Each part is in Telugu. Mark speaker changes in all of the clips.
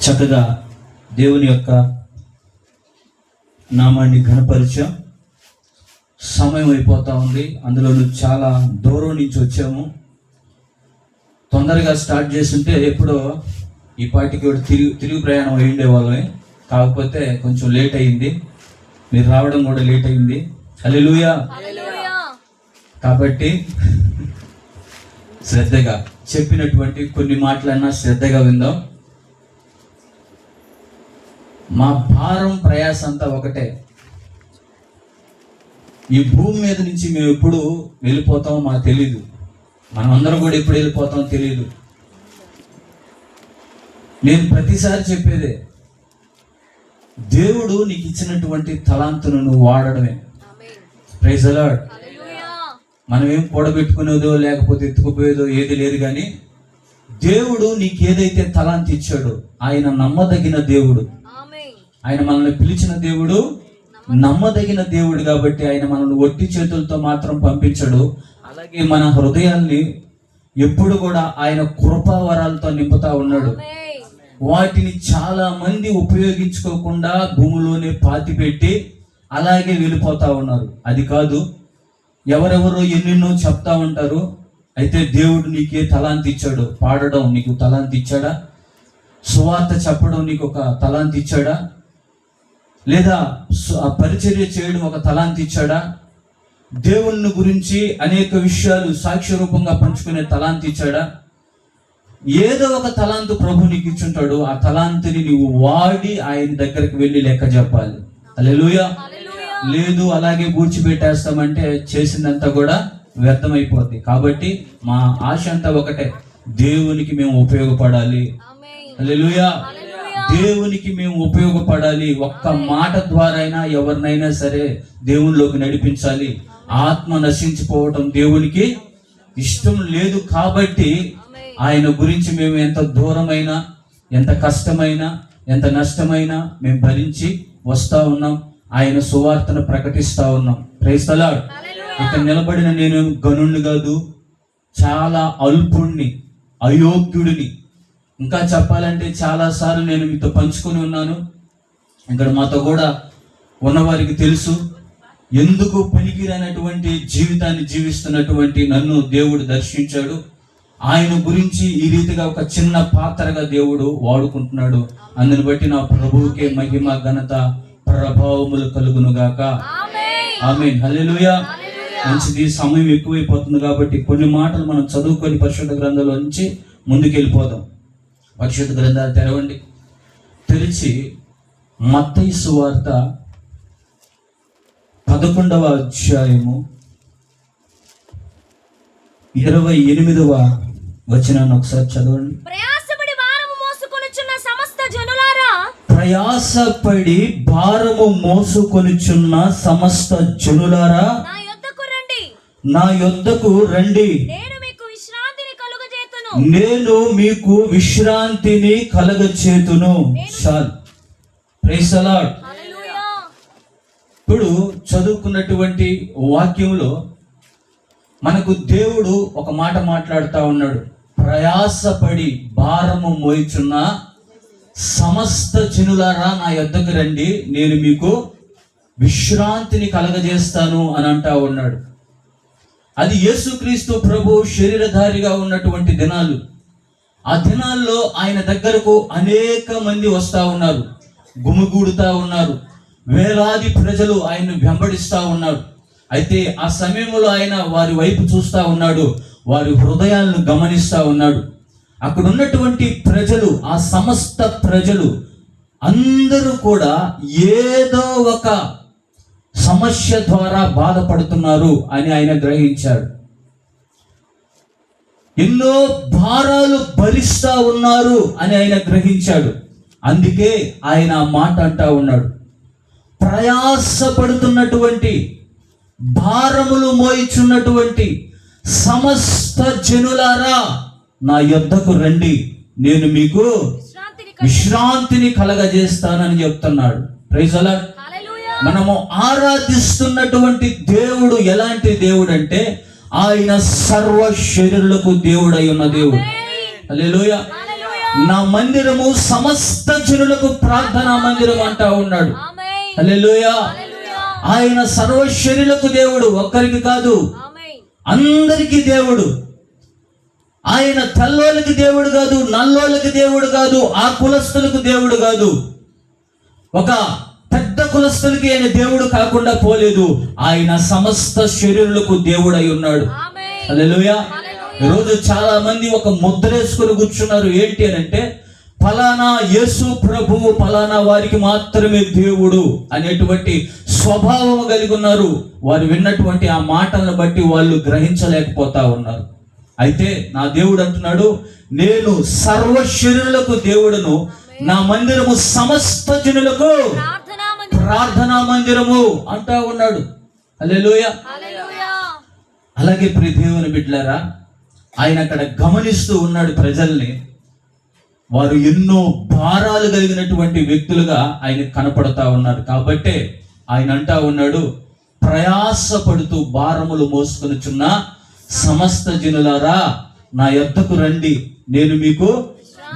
Speaker 1: చక్కగా దేవుని యొక్క నామాన్ని ఘనపరిచాం. సమయం అయిపోతా ఉంది. అందులో చాలా దూరం నుంచి వచ్చాము. తొందరగా స్టార్ట్ చేస్తుంటే ఎప్పుడో ఈ పాటికి తిరుగు ప్రయాణం అయ్యిండే వాళ్ళమే. కాకపోతే కొంచెం లేట్ అయింది. మీరు రావడం కూడా లేట్ అయింది. హల్లెలూయా. కాబట్టి శ్రద్ధగా చెప్పినటువంటి కొన్ని మాటలన్నా శ్రద్ధగా విందాం. మా భారం ప్రయాస అంతా ఒకటే. ఈ భూమి మీద నుంచి మేము ఎప్పుడు వెళ్ళిపోతామో మాకు తెలీదు. మనం అందరం కూడా ఎప్పుడు వెళ్ళిపోతామో తెలీదు. నేను ప్రతిసారి చెప్పేదే, దేవుడు నీకు ఇచ్చినటువంటి తలాంతును నువ్వు వాడడమే. Praise the lord. మనం ఏం కూడబెట్టుకునేదో లేకపోతే ఎత్తుకుపోయేదో ఏది లేదు. కానీ దేవుడు నీకు ఏదైతే తలాంతి ఇచ్చాడో ఆయన నమ్మదగిన దేవుడు. ఆయన మనల్ని పిలిచిన దేవుడు నమ్మదగిన దేవుడు. కాబట్టి ఆయన మనల్ని ఒట్టి చేతులతో మాత్రం పంపించడు. అలాగే మన హృదయాల్ని ఎప్పుడు కూడా ఆయన కృపావరాలతో నింపుతా ఉన్నాడు. వాటిని చాలా మంది ఉపయోగించుకోకుండా భూమిలోనే పాతిపెట్టి అలాగే వెళ్ళిపోతా ఉన్నారు. అది కాదు, ఎవరెవరో ఎన్నెన్నో చెప్తా ఉంటారు. అయితే దేవుడు నీకే తలాంతి ఇచ్చాడు. పాడడం నీకు తలాంతి ఇచ్చాడా? సువార్త చెప్పడం నీకు ఒక తలాంతి ఇచ్చాడా? లేదా పరిచర్య చేయడం ఒక తలాంతి ఇచ్చాడా? దేవుని గురించి అనేక విషయాలు సాక్ష్య రూపంగా పంచుకునే తలాంతి ఇచ్చాడా? ఏదో ఒక తలాంతు ప్రభు నీకు ఇచ్చుంటాడు. ఆ తలాంతిని నువ్వు వాడి ఆయన దగ్గరికి వెళ్ళి లెక్క చెప్పాలి. హల్లెలూయా. లేదు అలాగే పూడ్చిపెట్టేస్తామంటే చేసిందంతా కూడా వ్యర్థమైపోద్ది. కాబట్టి మా ఆశ అంతా ఒకటే, దేవునికి మేము ఉపయోగపడాలి. హల్లెలూయా. దేవునికి మేము ఉపయోగపడాలి. ఒక్క మాట ద్వారా అయినా ఎవరినైనా సరే దేవునిలోకి నడిపించాలి. ఆత్మ నశించిపోవటం దేవునికి ఇష్టం లేదు. కాబట్టి ఆయన గురించి మేము ఎంత దూరమైనా, ఎంత కష్టమైనా, ఎంత నష్టమైనా మేము భరించి వస్తా ఉన్నాం. ఆయన సువార్తను ప్రకటిస్తా ఉన్నాం. Praise the Lord. ఇక్కడ నిలబడిన నేను గనుణ్ణి కాదు, చాలా అల్పుణ్ణి, అయోగ్యుడిని. ఇంకా చెప్పాలంటే చాలాసార్లు నేను మీతో పంచుకొని ఉన్నాను. ఇక్కడ మాతో కూడా ఉన్నవారికి తెలుసు ఎందుకు పనికిరానటువంటి జీవితాన్ని జీవిస్తున్నటువంటి నన్ను దేవుడు దర్శించాడు. ఆయన గురించి ఈ రీతిగా ఒక చిన్న పాత్రగా దేవుడు వాడుకుంటున్నాడు. అందుని బట్టి నా ప్రభువుకే మహిమ, ఘనత, ప్రభావములు కలుగును గాక. ఆమేన్. హల్లెలూయా. మంచిది. సమయం ఎక్కువైపోతుంది కాబట్టి కొన్ని మాటలు మనం చదువుకొని పరిశుద్ధ గ్రంథంలో నుంచి ముందుకెళ్ళిపోదాం. పరిశుద్ధ గ్రంథాలు తెరవండి. తెరిచి మత్తయి సువార్త 11వ అధ్యాయము 28వ వచనాన్ని ఒకసారి చదవండి.
Speaker 2: ప్రయాసపడి భారము మోసుకొనుచున్న సమస్త జనులారా,
Speaker 1: ప్రయాసపడి భారము మోసుకొనుచున్న సమస్త జనులారా,
Speaker 2: నా యొద్దకు రండి,
Speaker 1: నా యొద్దకు రండి,
Speaker 2: నేను మీకు విశ్రాంతిని కలుగజేతును.
Speaker 1: నేను మీకు విశ్రాంతిని కలగచేతును. చాలు. Praise the lord.
Speaker 2: హల్లెలూయా.
Speaker 1: ఇప్పుడు చదువుకున్నటువంటి వాక్యంలో మనకు దేవుడు ఒక మాట మాట్లాడుతూ ఉన్నాడు. ప్రయాసపడి భారము మోయిచున్న సమస్త జనులారా నా యొద్దకు రండి, నేను మీకు విశ్రాంతిని కలగజేస్తాను అని అంటా ఉన్నాడు. అది యేసుక్రీస్తు ప్రభు శరీరధారిగా ఉన్నటువంటి దినాలు. ఆ దినాల్లో ఆయన దగ్గరకు అనేక మంది వస్తా ఉన్నారు, గుమిగూడుతా ఉన్నారు. వేలాది ప్రజలు ఆయన్ను వెంబడిస్తా ఉన్నారు. అయితే ఆ సమయంలో ఆయన వారి వైపు చూస్తా ఉన్నాడు, వారి హృదయాలను గమనిస్తా ఉన్నాడు. అక్కడ ఉన్నటువంటి ప్రజలు, ఆ సమస్త ప్రజలు అందరూ కూడా ఏదో ఒక సమస్య ద్వారా బాధపడుతున్నారు అని ఆయన గ్రహించాడు. ఎన్నో భారాలు భరిస్తా ఉన్నారు అని ఆయన గ్రహించాడు. అందుకే ఆయన ఆ మాట అంటా ఉన్నాడు, ప్రయాసపడుతున్నటువంటి, భారములు మోయిచున్నటువంటి సమస్త జనులారా నా యొద్దకు రండి, నేను మీకు విశ్రాంతిని కలగజేస్తానని చెప్తున్నాడు. Praise the lord.
Speaker 2: హల్లెలూయా.
Speaker 1: మనము ఆరాధిస్తున్నటువంటి దేవుడు ఎలాంటి దేవుడు అంటే ఆయన సర్వ శరీరులకు దేవుడై ఉన్న దేవుడు. హల్లెలూయా.
Speaker 2: హల్లెలూయా.
Speaker 1: నా మందిరము సమస్త జనులకు ప్రార్థనా మందిరం అంటా ఉన్నాడు.
Speaker 2: ఆమేన్.
Speaker 1: హల్లెలూయా.
Speaker 2: హల్లెలూయా.
Speaker 1: ఆయన సర్వశరీరులకు దేవుడు, ఒక్కరికి కాదు,
Speaker 2: ఆమేన్.
Speaker 1: అందరికీ దేవుడు. ఆయన తెల్లోళ్ళకి దేవుడు కాదు, నల్లోళ్ళకి దేవుడు కాదు, ఆ కులస్తులకు దేవుడు కాదు. ఒక పెద్ద కులస్తులకి ఆయన దేవుడు కాకుండా పోలేదు. ఆయన సమస్త శరీరులకు దేవుడై ఉన్నాడు.
Speaker 2: ఆమేన్.
Speaker 1: హల్లెలూయా.
Speaker 2: హల్లెలూయా.
Speaker 1: ఈరోజు చాలా మంది ఒక ముద్ర వేసుకొని కూర్చున్నారు. ఏంటి అని అంటే, ఫలానా యేసు ప్రభువు ఫలానా వారికి మాత్రమే దేవుడు అనేటువంటి స్వభావం కలిగి ఉన్నారు. వారు విన్నటువంటి ఆ మాటలను బట్టి వాళ్ళు గ్రహించలేకపోతా ఉన్నారు. అయితే నా దేవుడు అంటున్నాడు, నేను సర్వ శరీరులకు దేవుడును, నా మందిరము సమస్త జనులకు
Speaker 2: ప్రార్థనా మందిరం.
Speaker 1: ప్రార్థనా మందిరము అంటా ఉన్నాడు. హల్లెలూయా.
Speaker 2: హల్లెలూయా.
Speaker 1: అలాగే ప్రియ దేవుని బిడ్డలారా, ఆయన అక్కడ గమనిస్తూ ఉన్నాడు ప్రజల్ని. వారు ఎన్నో భారాలు కలిగినటువంటి వ్యక్తులుగా ఆయన కనపడతా ఉన్నారు. కాబట్టే ఆయన అంటా ఉన్నాడు, ప్రయాసపడుతూ భారములు మోసుకొనుచున్న సమస్త జనులారా నా యొద్దకు రండి, నేను మీకు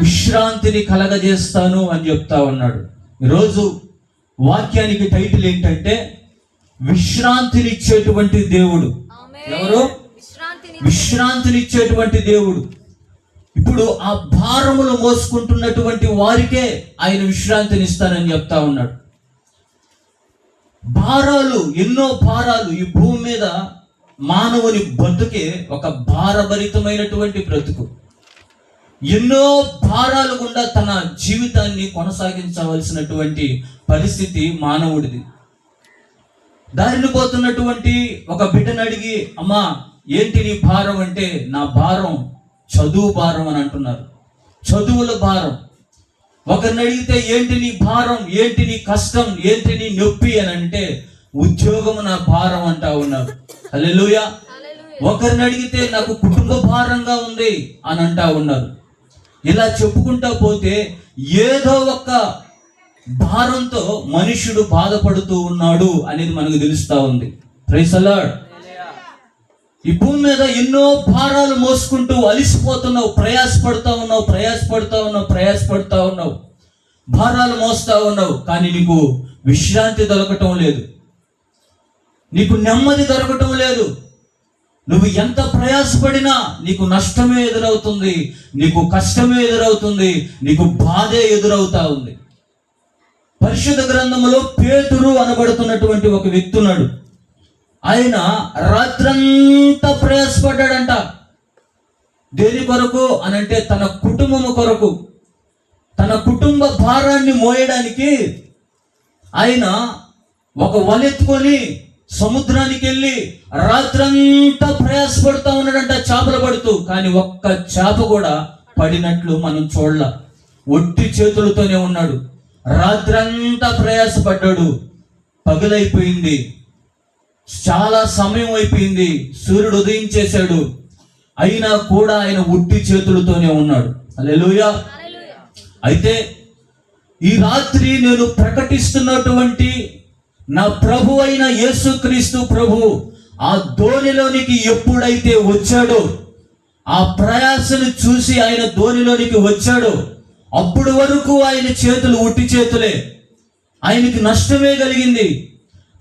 Speaker 1: విశ్రాంతిని కలగజేస్తాను అని చెప్తా ఉన్నాడు. ఈరోజు వాక్యానికి టైటిల్ ఏంటంటే, విశ్రాంతినిచ్చేటువంటి దేవుడు.
Speaker 2: ఆమేన్.
Speaker 1: ఎవరు?
Speaker 2: విశ్రాంతిని.
Speaker 1: విశ్రాంతినిచ్చేటువంటి దేవుడు. ఇప్పుడు ఆ భారములు మోసుకుంటున్నటువంటి వారికే ఆయన విశ్రాంతిని ఇస్తానని చెప్తా ఉన్నాడు. భారాలు, ఎన్నో భారాలు. ఈ భూమి మీద మానవుని బ్రతుకే ఒక భారభరితమైనటువంటి బ్రతుకు. ఎన్నో భారాలు గుండా తన జీవితాన్ని కొనసాగించవలసినటువంటి పరిస్థితి మానవుడిది. దారిని పోతున్నటువంటి ఒక బిడ్డను అడిగి, అమ్మా ఏంటి నీ భారం అంటే, నా భారం చదువు భారం అని అంటున్నారు. చదువుల భారం. ఒకరిని అడిగితే ఏంటి నీ భారం, ఏంటి నీ కష్టం, ఏంటి నీ నొప్పి అని అంటే, ఉద్యోగం నా భారం అంటా ఉన్నారు. హల్లెలూయా.
Speaker 2: హల్లెలూయా.
Speaker 1: ఒకరిని అడిగితే నాకు కుటుంబ భారంగా ఉంది అని అంటా ఉన్నారు. ఇలా చెప్పుకుంటా పోతే ఏదో ఒక భారంతో మనుషుడు బాధపడుతూ ఉన్నాడు అనేది మనకు తెలుస్తా ఉంది. Praise the Lord. ఈ భూమి మీద ఎన్నో భారాలు మోసుకుంటూ అలిసిపోతున్నావు, ప్రయాసపడతా ఉన్నావు, భారాలు మోస్తా ఉన్నావు. కానీ నీకు విశ్రాంతి దొరకటం లేదు, నీకు నెమ్మది దొరకటం లేదు. నువ్వు ఎంత ప్రయాసపడినా నీకు నష్టమే ఎదురవుతుంది, నీకు కష్టమే ఎదురవుతుంది, నీకు బాధే ఎదురవుతా ఉంది. పరిశుద్ధ గ్రంథములో పేతురు అనబడుతున్నటువంటి ఒక వ్యక్తి ఉన్నాడు. ఆయన రాత్రంతా ప్రయాసపడ్డాడంట. దేని కొరకు అనంటే, తన కుటుంబము కొరకు, తన కుటుంబ భారాన్ని మోయడానికి ఆయన ఒక వలెత్తుకొని సముద్రానికి వెళ్ళి రాత్రంతా ప్రయాసపడుతూ ఉన్నాడంట, చేపలు పడుతూ. కానీ ఒక్క చేప కూడా పడినట్లు మనం చూడలా. ఒట్టి చేతులతోనే ఉన్నాడు. రాత్రంతా ప్రయాసపడ్డాడు. పగలైపోయింది, చాలా సమయం అయిపోయింది, సూర్యుడు ఉదయించేశాడు. అయినా కూడా ఆయన ఒట్టి చేతులతోనే ఉన్నాడు. హల్లెలూయా.
Speaker 2: హల్లెలూయా.
Speaker 1: అయితే ఈ రాత్రి నేను ప్రకటిస్తున్నటువంటి నా ప్రభు అయిన యేసుక్రీస్తు ప్రభు ఆ ధోనిలోనికి ఎప్పుడైతే వచ్చాడో, ఆ ప్రయాసను చూసి ఆయన ధోనిలోనికి వచ్చాడో, అప్పుడు వరకు ఆయన చేతులు ఉట్టి చేతులే. ఆయనకి నష్టమే కలిగింది,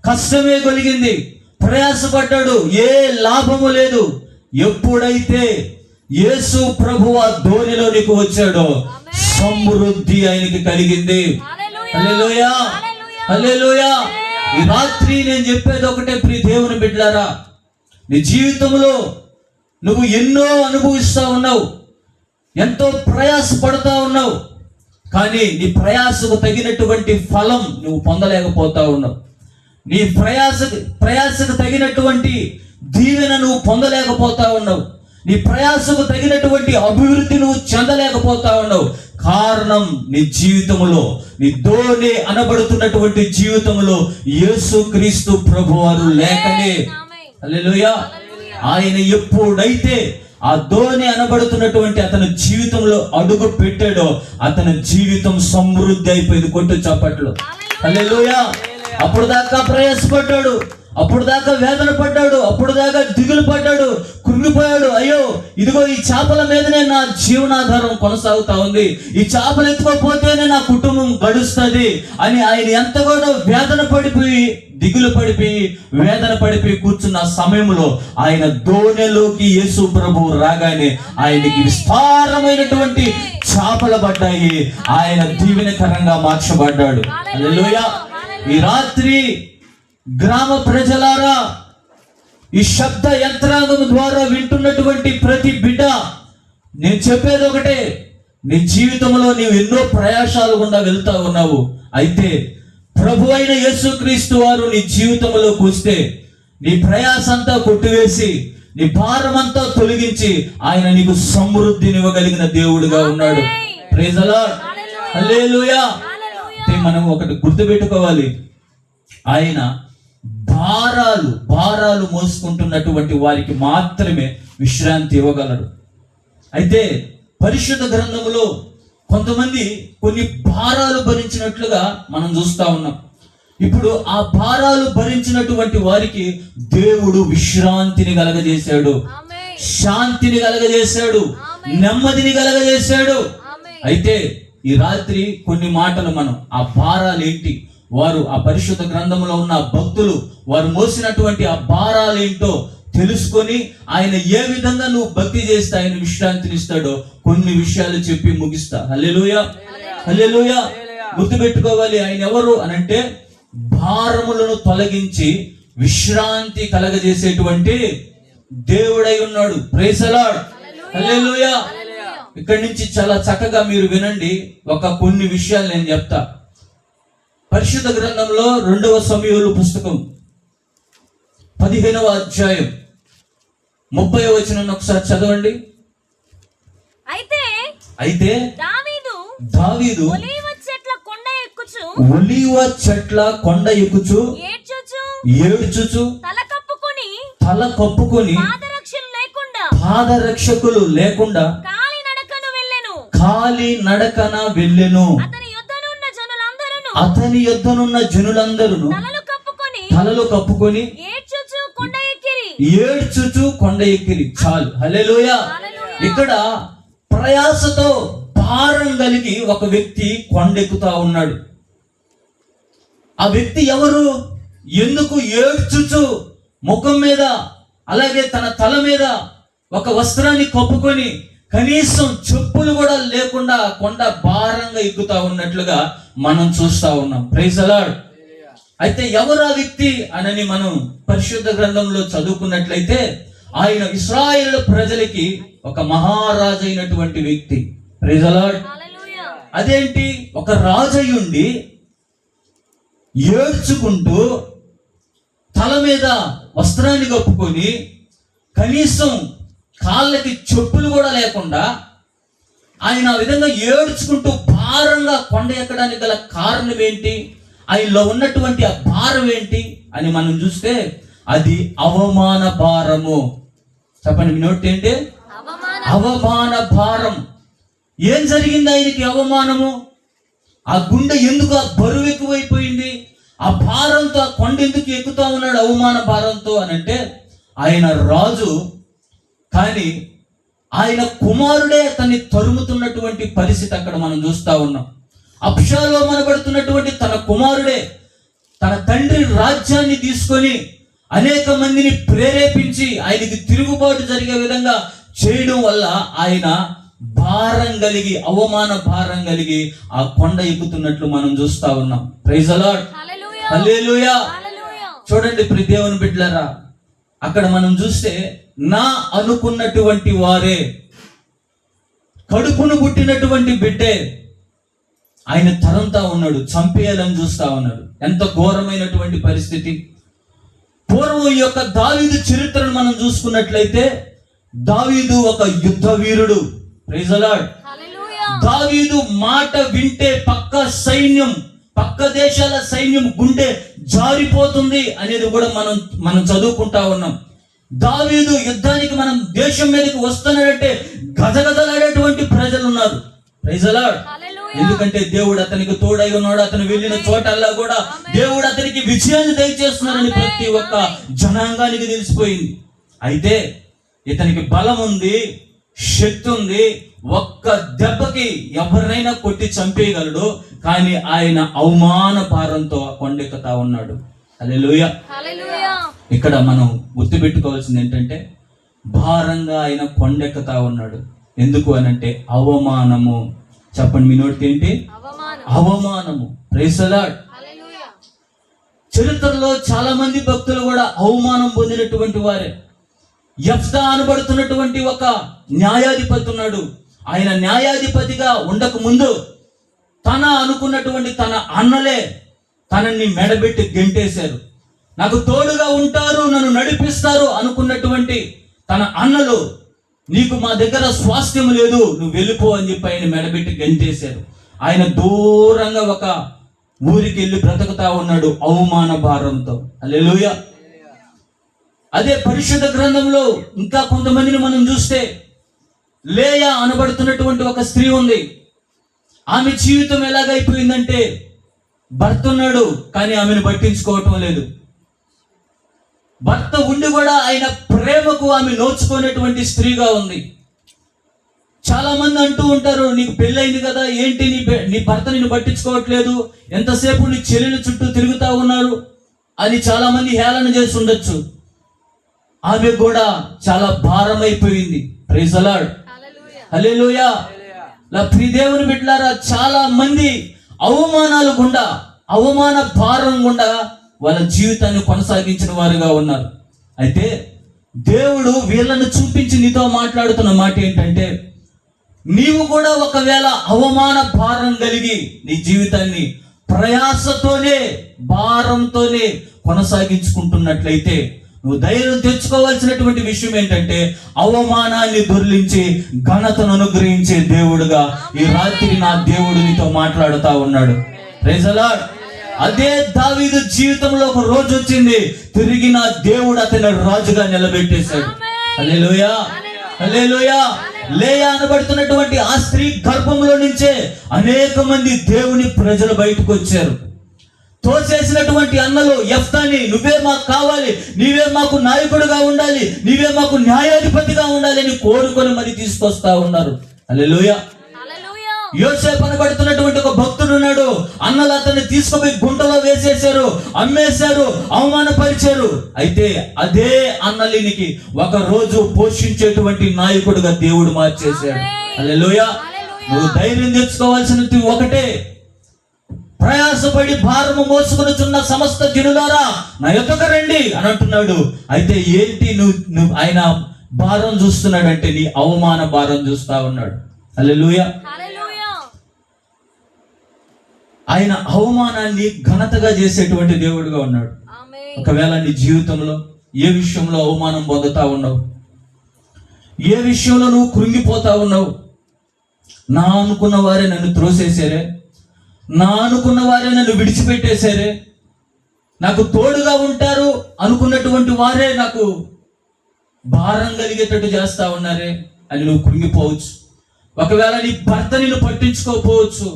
Speaker 1: కష్టమే కలిగింది, ప్రయాసపడ్డాడు, ఏ లాభము లేదు. ఎప్పుడైతే యేసు ప్రభు ఆ ధోనిలోనికి వచ్చాడో, సమృద్ధి ఆయనకి కలిగింది. హల్లెలూయా. హల్లెలూయా. ఈ రాత్రి నేను చెప్పేది ఒకటే, ప్రియ దేవుని బిడ్డలారా, నీ జీవితంలో నువ్వు ఎన్నో అనుభవిస్తా ఉన్నావు, ఎంతో ప్రయాసపడతా ఉన్నావు. కానీ నీ ప్రయాసకు తగినటువంటి ఫలం నువ్వు పొందలేకపోతా ఉన్నావు. నీ ప్రయాసకు తగినటువంటి దీవెన నువ్వు పొందలేకపోతా ఉన్నావు. నీ ప్రయాసకు తగినటువంటి అభివృద్ధి నువ్వు చెందలేకపోతా ఉన్నావు. కారణం, నీ జీవితంలో, నీ ధోని అనబడుతున్నటువంటి జీవితంలో యేసుక్రీస్తు ప్రభువారు లేకనే. హల్లెలూయా. ఆయన ఎప్పుడైతే ఆ ధోని అనబడుతున్నటువంటి అతని జీవితంలో అడుగు పెట్టాడో, అతని జీవితం సమృద్ధి అయిపోయింది. కొట్టు చప్పట్లు. హల్లెలూయా. అప్పుడు దాకా ప్రయాసపడ్డాడు, అప్పుడు దాకా వేదన పడ్డాడు, అప్పుడు దాకా దిగులు పడ్డాడు, కృంగిపోయాడు. అయ్యో ఇదిగో ఈ చేపల మీదనే నా జీవనాధారం కొనసాగుతా ఉంది, ఈ చేపలు ఎత్తుకోపోతేనే నా కుటుంబం గడుస్తుంది అని ఆయన ఎంతగానో వేదన పడిపోయి, దిగులు పడిపోయి, వేదన పడిపోయి కూర్చున్న సమయంలో ఆయన దోణిలోకి యేసు ప్రభువు రాగానే ఆయనకి విస్తారమైనటువంటి చేపలు పడ్డాయి. ఆయన దీవెనకరంగా మార్చబడ్డాడు. హల్లెలూయా. ఈ రాత్రి గ్రామ ప్రజలారా, ఈ శబ్ద యంత్రాంగం ద్వారా వింటున్నటువంటి ప్రతి బిడ్డ, నేను చెప్పేది ఒకటే, నీ జీవితంలో నీవు ఎన్నో ప్రయాసాలు గుండా వెళ్తా ఉన్నావు. అయితే ప్రభు అయిన యేసుక్రీస్తు వారు నీ జీవితంలోకి వస్తే నీ ప్రయాసంతా కొట్టివేసి, నీ భారమంతా తొలగించి ఆయన నీకు సమృద్ధినివ్వగలిగిన దేవుడుగా ఉన్నాడు. Praise the lord. హల్లెలూయా. మనం ఒకటి గుర్తుపెట్టుకోవాలి, ఆయన భారాలు మోసుకుంటున్నటువంటి వారికి మాత్రమే విశ్రాంతి ఇవ్వగలడు. అయితే పరిశుద్ధ గ్రంథములో కొంతమంది కొన్ని భారాలు భరించినట్లుగా మనం చూస్తా ఉన్నాం. ఇప్పుడు ఆ భారాలు భరించినటువంటి వారికి దేవుడు విశ్రాంతిని కలగజేశాడు, శాంతిని కలగజేశాడు, నెమ్మదిని కలగజేశాడు. అయితే ఈ రాత్రి కొన్ని మాటలు మనం, ఆ భారాలు ఏంటి, వారు ఆ పరిశుద్ధ గ్రంథంలో ఉన్న భక్తులు వారు మోసినటువంటి ఆ భారాలు ఏంటో తెలుసుకొని ఆయన ఏ విధంగా నువ్వు భక్తి చేస్తే ఆయన విశ్రాంతిని ఇస్తాడో కొన్ని విషయాలు చెప్పి ముగిస్తా. హల్లెలూయా, హల్లెలూయా. గుర్తుపెట్టుకోవాలి, ఆయన ఎవరు అనంటే భారములను తొలగించి విశ్రాంతి కలగజేసేటువంటి దేవుడై ఉన్నాడు. Praise the lord. హల్లెలూయా. ఇక్కడి నుంచి చాలా చక్కగా మీరు వినండి. కొన్ని విషయాలు నేను చెప్తా. పరిశుద్ధ గ్రంథంలో 2వ సమూయేలు పుస్తకం 15వ అధ్యాయం 30వ వచనం ఒకసారి చదవండి. అయితే దావీదు ఒలీవ చెట్ల కొండ ఎక్కుచు ఏడ్చుచు తల కప్పుకొని పాదరక్షకులు లేకుండా కాలి నడకన వెళ్ళెను. అతని యొద్దనున్న జనులందరూ తలలు కప్పుకొని ఏడ్చుచు కొండ ఎక్కిరి. చాలు. హల్లెలూయా. ఇక్కడ ప్రయాసతో భారం కలిగి ఒక వ్యక్తి కొండెక్కుతా ఉన్నాడు. ఆ వ్యక్తి ఎవరు? ఎందుకు ఏడ్చుచు ముఖం మీద అలాగే తన తల మీద ఒక వస్త్రాన్ని కప్పుకొని కనీసం చెప్పులు కూడా లేకుండా కొండ భారంగా ఎక్కుతా ఉన్నట్లుగా మనం చూస్తా ఉన్నాం. Praise the Lord. అయితే ఎవరు ఆ వ్యక్తి అనని మనం పరిశుద్ధ గ్రంథంలో చదువుకున్నట్లయితే ఆయన ఇశ్రాయేలు ప్రజలకి ఒక మహారాజు అయినటువంటి వ్యక్తి. Praise the Lord. అదేంటి, ఒక రాజయ్యుండి ఏడ్చుకుంటూ తల మీద వస్త్రాన్ని కప్పుకొని కనీసం కాళ్ళకి చెప్పులు కూడా లేకుండా ఆయన ఆ విధంగా ఏడ్చుకుంటూ భారంగా కొండ ఎక్కడానికి గల కారణం ఏంటి, ఆయనలో ఉన్నటువంటి ఆ భారం ఏంటి అని మనం చూస్తే అది అవమాన భారము. చెప్పండి, మీ నోటి ఏంటి? అవమాన భారం. ఏం జరిగింది ఆయనకి? అవమానము. ఆ గుండె ఎందుకు ఆ బరువు ఎక్కువైపోయింది? ఆ భారంతో ఆ కొండ ఎందుకు ఎక్కుతా ఉన్నాడు అవమాన భారంతో అనంటే, ఆయన రాజు కానీ ఆయన కుమారుడే అతన్ని తరుముతున్నటువంటి పరిస్థితి అక్కడ మనం చూస్తా ఉన్నాం. అబ్షాలోము అనబడుతున్నటువంటి తన కుమారుడే తన తండ్రి రాజ్యాన్ని తీసుకొని అనేక మందిని ప్రేరేపించి ఆయనకి తిరుగుబాటు జరిగే విధంగా చేయడం వల్ల ఆయన భారం కలిగి, అవమాన భారం కలిగి ఆ కొండ ఎక్కుతున్నట్లు మనం చూస్తా ఉన్నాం. Praise the lord. హల్లెలూయా. చూడండి ప్రియ దేవుని బిడ్డలారా, అక్కడ మనం చూస్తే నా అనుకున్నటువంటి వారే, కడుపును పుట్టినటువంటి బిడ్డే ఆయన తరంతా ఉన్నాడు, చంపేయాలని చూస్తా ఉన్నాడు. ఎంత ఘోరమైనటువంటి పరిస్థితి. పూర్వం ఈ యొక్క దావీదు చరిత్రను మనం చూసుకున్నట్లయితే దావీదు ఒక యుద్ధ వీరుడు. Praise the lord. దావీదు మాట వింటే పక్క దేశాల సైన్యం గుండె జారిపోతుంది అనేది కూడా మనం చదువుకుంటా ఉన్నాం. దావీదు యుద్ధానికి మనం దేశం మీదకి వస్తున్నాడంటే గజగజలాడేటువంటి ప్రజలు ఉన్నారు. Praise the Lord. ఎందుకంటే దేవుడు అతనికి తోడై ఉన్నాడు. అతను వెళ్ళిన చోటల్లా కూడా దేవుడు అతనికి విజయాన్ని దయచేస్తున్నారని ప్రతి ఒక్క జనాంగానికి తెలిసిపోయింది. అయితే ఇతనికి బలం ఉంది, శక్తి ఉంది, ఒక్క దెబ్బకి ఎవరినైనా కొట్టి చంపేయగలడు. కానీ ఆయన అవమాన భారంతో కొండెక్కుతా ఉన్నాడు. హల్లెలూయా. ఇక్కడ మనం గుర్తుపెట్టుకోవాల్సింది ఏంటంటే భారంగా ఆయన కొండెక్కుతా ఉన్నాడు. ఎందుకు అనంటే అవమానము. చెప్పండి మీ నోటికి ఏంటి? అవమానము. Praise the Lord. చరిత్రలో చాలా మంది భక్తులు కూడా అవమానం పొందినటువంటి వారే. యెఫ్తా అనబడుతున్నటువంటి ఒక న్యాయాధిపతి ఉన్నాడు. ఆయన న్యాయాధిపతిగా ఉండక ముందు తన అనుకున్నటువంటి తన అన్నలే తనని మెడబెట్టి గెంటేశారు. నాకు తోడుగా ఉంటారు, నన్ను నడిపిస్తారు అనుకున్నటువంటి తన అన్నలు, నీకు మా దగ్గర స్వాస్థ్యం లేదు, నువ్వు వెళ్ళిపో అని చెప్పి ఆయన మెడబెట్టి గెంటేశారు. ఆయన దూరంగా ఒక ఊరికి వెళ్ళి బ్రతుకుతా ఉన్నాడు అవమాన భారంతో. హల్లెలూయా. అదే పరిశుద్ధ గ్రంథంలో ఇంకా కొంతమందిని మనం చూస్తే లేయా అనబడుతున్నటువంటి ఒక స్త్రీ ఉంది. ఆమె జీవితం ఎలాగైపోయిందంటే భర్త ఉన్నాడు కానీ ఆమెను పట్టించుకోవటం లేదు. భర్త ఉండి కూడా ఆయన ప్రేమకు ఆమె నోచుకునేటువంటి స్త్రీగా ఉంది. చాలా మంది అంటూ ఉంటారు, నీకు పెళ్ళైంది కదా, ఏంటి నీ భర్త నిన్ను పట్టించుకోవట్లేదు, ఎంతసేపు నీ చెల్లెల చుట్టూ తిరుగుతా ఉన్నారు అని చాలా మంది హేళన చేసి ఉండొచ్చు. ఆమె కూడా చాలా భారమైపోయింది. Praise the lord. హల్లెలూయా. నా ప్రియ దేవుని బిడ్డలారా, చాలా మంది అవమానాలు గుండా, అవమాన భారం గుండా వాళ్ళ జీవితాన్ని కొనసాగించిన వారుగా ఉన్నారు. అయితే దేవుడు వీళ్ళను చూపించి నీతో మాట్లాడుతున్న మాట ఏంటంటే, నీవు కూడా ఒకవేళ అవమాన భారం కలిగి నీ జీవితాన్ని ప్రయాసతోనే భారంతోనే కొనసాగించుకుంటున్నట్లయితే నువ్వు ధైర్యం తెచ్చుకోవాల్సినటువంటి విషయం ఏంటంటే, అవమానాన్ని దొర్లించి ఘనతను అనుగ్రహించే దేవుడుగా ఈ రాత్రి నా దేవుడు నీతో మాట్లాడుతా ఉన్నాడు. Praise the Lord. అదే దావీదు జీవితంలో ఒక రోజు వచ్చింది, తిరిగి నా దేవుడు అతని రాజుగా నిలబెట్టేశాడు. హల్లెలూయా. హల్లెలూయా. లేయా అనబడుతున్నటువంటి ఆ స్త్రీ గర్భంలో నుంచే అనేక మంది దేవుని ప్రజలు బయటకు వచ్చారు. తోసేసినటువంటి అన్నలు యెఫ్తాని, నువ్వే మాకు కావాలి, నీవే మాకు నాయకుడిగా ఉండాలి, నీవే మాకు న్యాయాధిపతిగా ఉండాలి అని కోరుకొని మరి తీసుకొస్తా ఉన్నారు. హల్లెలూయా. యోసేపు అనబడుతున్నటువంటి ఒక భక్తుడు ఉన్నాడు. అన్నలు అతన్ని తీసుకుపోయి గుంటలో వేసేశారు, అమ్మేశారు, అవమానపరిచారు. అయితే అదే అన్నలినికి ఒక రోజు పోషించేటువంటి నాయకుడిగా దేవుడు మార్చేశాడు. హల్లెలూయా. నువ్వు ధైర్యం తెచ్చుకోవాల్సినది ఒకటే, ప్రయాసపడి భారము మోసుకొనుచున్న సమస్త జనులారా నా యొద్దకు రండి అని అంటున్నాడు. అయితే ఏంటి నువ్వు ఆయన భారం చూస్తున్నాడంటే నీ అవమాన భారం చూస్తా ఉన్నాడు. హల్లెలూయా. ఆయన అవమానాన్ని ఘనతగా చేసేటువంటి దేవుడుగా ఉన్నాడు. ఒకవేళ నీ జీవితంలో ఏ విషయంలో అవమానం పొందుతా ఉన్నావు, ఏ విషయంలో నువ్వు కృంగిపోతా ఉన్నావు, నా అనుకున్న వారే నన్ను త్రోసేసారే, నా అనుకున్న వారే నన్ను విడిచిపెట్టేశారే, నాకు తోడుగా ఉంటారు అనుకున్నటువంటి వారే నాకు భారం కలిగేటట్టు చేస్తా ఉన్నారే అని నువ్వు కృంగిపోవచ్చు. ఒకవేళ నీ భర్త నిన్ను పట్టించుకోకపోవచ్చు,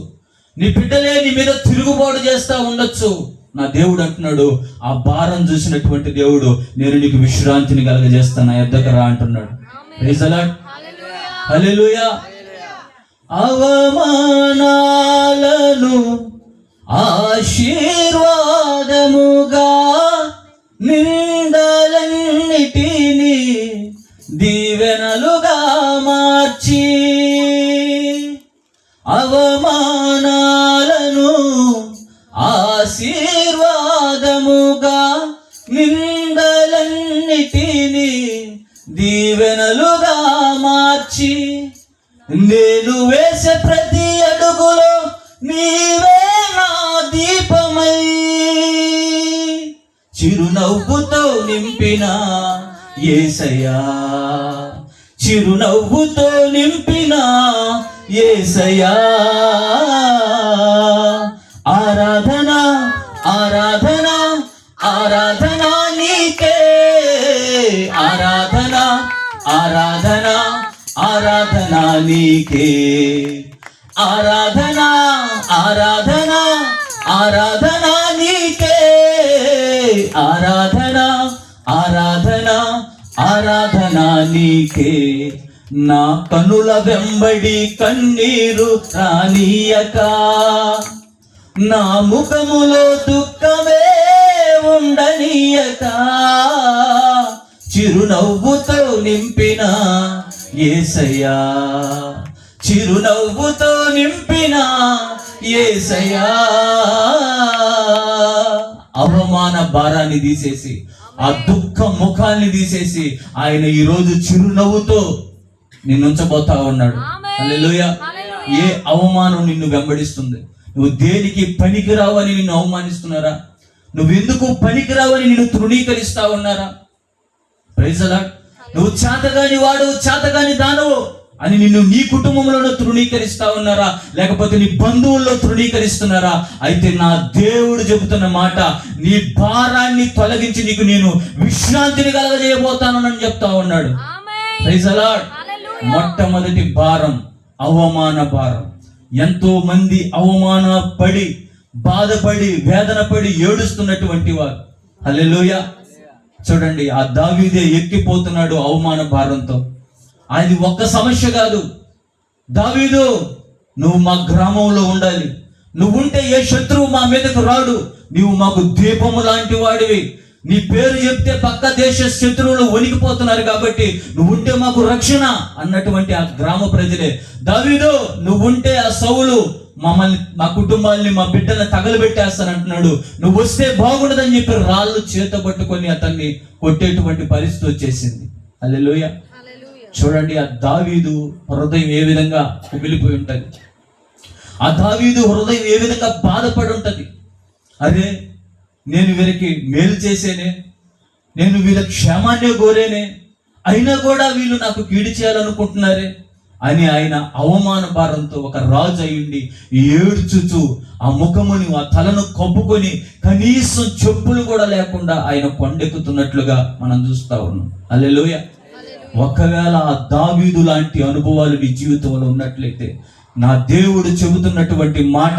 Speaker 1: నీ బిడ్డలే నీ మీద తిరుగుబాటు చేస్తా ఉండొచ్చు. నా దేవుడు అంటున్నాడు, ఆ భారం చూసినటువంటి దేవుడు నేను నీకు విశ్రాంతిని కలగజేస్తాను, నా యొద్దకు రా అంటున్నాడు. Praise the lord. హల్లెలూయా. అవమానాలను ఆశీర్వాదముగా, నిందలన్నిటిని దీవెనలుగా మార్చి, అవమానాలను ఆశీర్వాదముగా, నిందలన్నిటిని దీవెనలుగా మార్చి, నేను వేసే ప్రతి అడుగులో నీవే నా దీపమై, చిరునవ్వుతో నింపిన యేసయ్యా, చిరునవ్వుతో నింపిన యేసయ్యా, ఆరాధన ఆరాధన ఆరాధన నీకే, ఆరాధన ఆరాధన ఆరాధన నీకే, ఆరాధన ఆరాధన ఆరాధన నీకే, ఆరాధన ఆరాధన ఆరాధన నీకే. నా కనుల వెంబడి కన్నీరు రానీయక, నా ముఖములో దుఃఖమే ఉండనీయక, చిరునవ్వుతో నింపిన యేసయ్యా, చిరునవ్వుతో నింపిన యేసయ్యా. అవమాన భారాన్ని తీసేసి, ఆ దుఃఖ ముఖాన్ని తీసేసి ఆయన ఈరోజు చిరునవ్వుతో నిన్ను ఉంచబోతా ఉన్నాడు. హల్లెలూయా. ఏ అవమానం నిన్ను వెంబడిస్తుంది? నువ్వు దేనికి పనికిరావని నిన్ను అవమానిస్తున్నారా? నువ్వెందుకు పనికిరావని నిన్ను తృణీకరిస్తా ఉన్నారా? Praise the Lord. నువ్వు చేతగాని వాడు, చేతగాని దానవు అని నిన్ను నీ కుటుంబంలోనూ తృణీకరిస్తా ఉన్నారా? లేకపోతే నీ బంధువుల్లో తృణీకరిస్తున్నారా? అయితే నా దేవుడు చెబుతున్న మాట, నీ భారాన్ని తొలగించి నీకు నేను విశ్రాంతిని కలగజేయబోతాను అని చెప్తా ఉన్నాడు. Praise the Lord. మొట్టమొదటి భారం అవమాన భారం. ఎంతో మంది అవమాన పడి, బాధపడి, వేదన పడి ఏడుస్తున్నటువంటి వారు. హల్లెలూయా. చూడండి, ఆ దావీదే ఎక్కిపోతున్నాడు అవమాన భారంతో. అది ఒక్క సమస్య కాదు. దావీదు, నువ్వు మా గ్రామంలో ఉండాలి, నువ్వుంటే ఏ శత్రువు మా మీదకు రాడు, నీవు మాకు దీపము లాంటి వాడివి, నీ పేరు చెప్తే పక్క దేశ శత్రువులు వణికిపోతున్నారు కాబట్టి నువ్వుంటే మాకు రక్షణ అన్నటువంటి ఆ గ్రామ ప్రజలే, దావీదు నువ్వుంటే ఆ సౌలు మమ్మల్ని, మా కుటుంబాన్ని, మా బిడ్డలను తగలబెట్టేస్తానంటున్నాడు, నువ్వు వస్తే బాగుండదని చెప్పి రాళ్ళు చేత పట్టుకొని అతన్ని కొట్టేటువంటి పరిస్థితి వచ్చేసింది. హల్లెలూయా. చూడండి, ఆ దావీదు హృదయం ఏ విధంగా కుమిలిపోయి ఉంటది, ఆ దావీదు హృదయం ఏ విధంగా బాధపడి ఉంటది. అరే, నేను వీరికి మేలు చేసేనే, నేను వీళ్ళ క్షేమాన్నే కోరేనే, అయినా కూడా వీళ్ళు నాకు కీడు చేయాలనుకుంటున్నారే అని ఆయన అవమాన భారంతో ఒక రాజు అయ్యుండి ఏడ్చుచు ఆ ముఖముని, ఆ తలను కప్పుకొని కనీసం చెప్పులు కూడా లేకుండా ఆయన కొండెక్కుతున్నట్లుగా మనం చూస్తా ఉన్నాం. హల్లెలూయా. ఒకవేళ ఆ దావీదు లాంటి అనుభవాలు నీ జీవితంలో ఉన్నట్లయితే నా దేవుడు చెబుతున్నటువంటి మాట,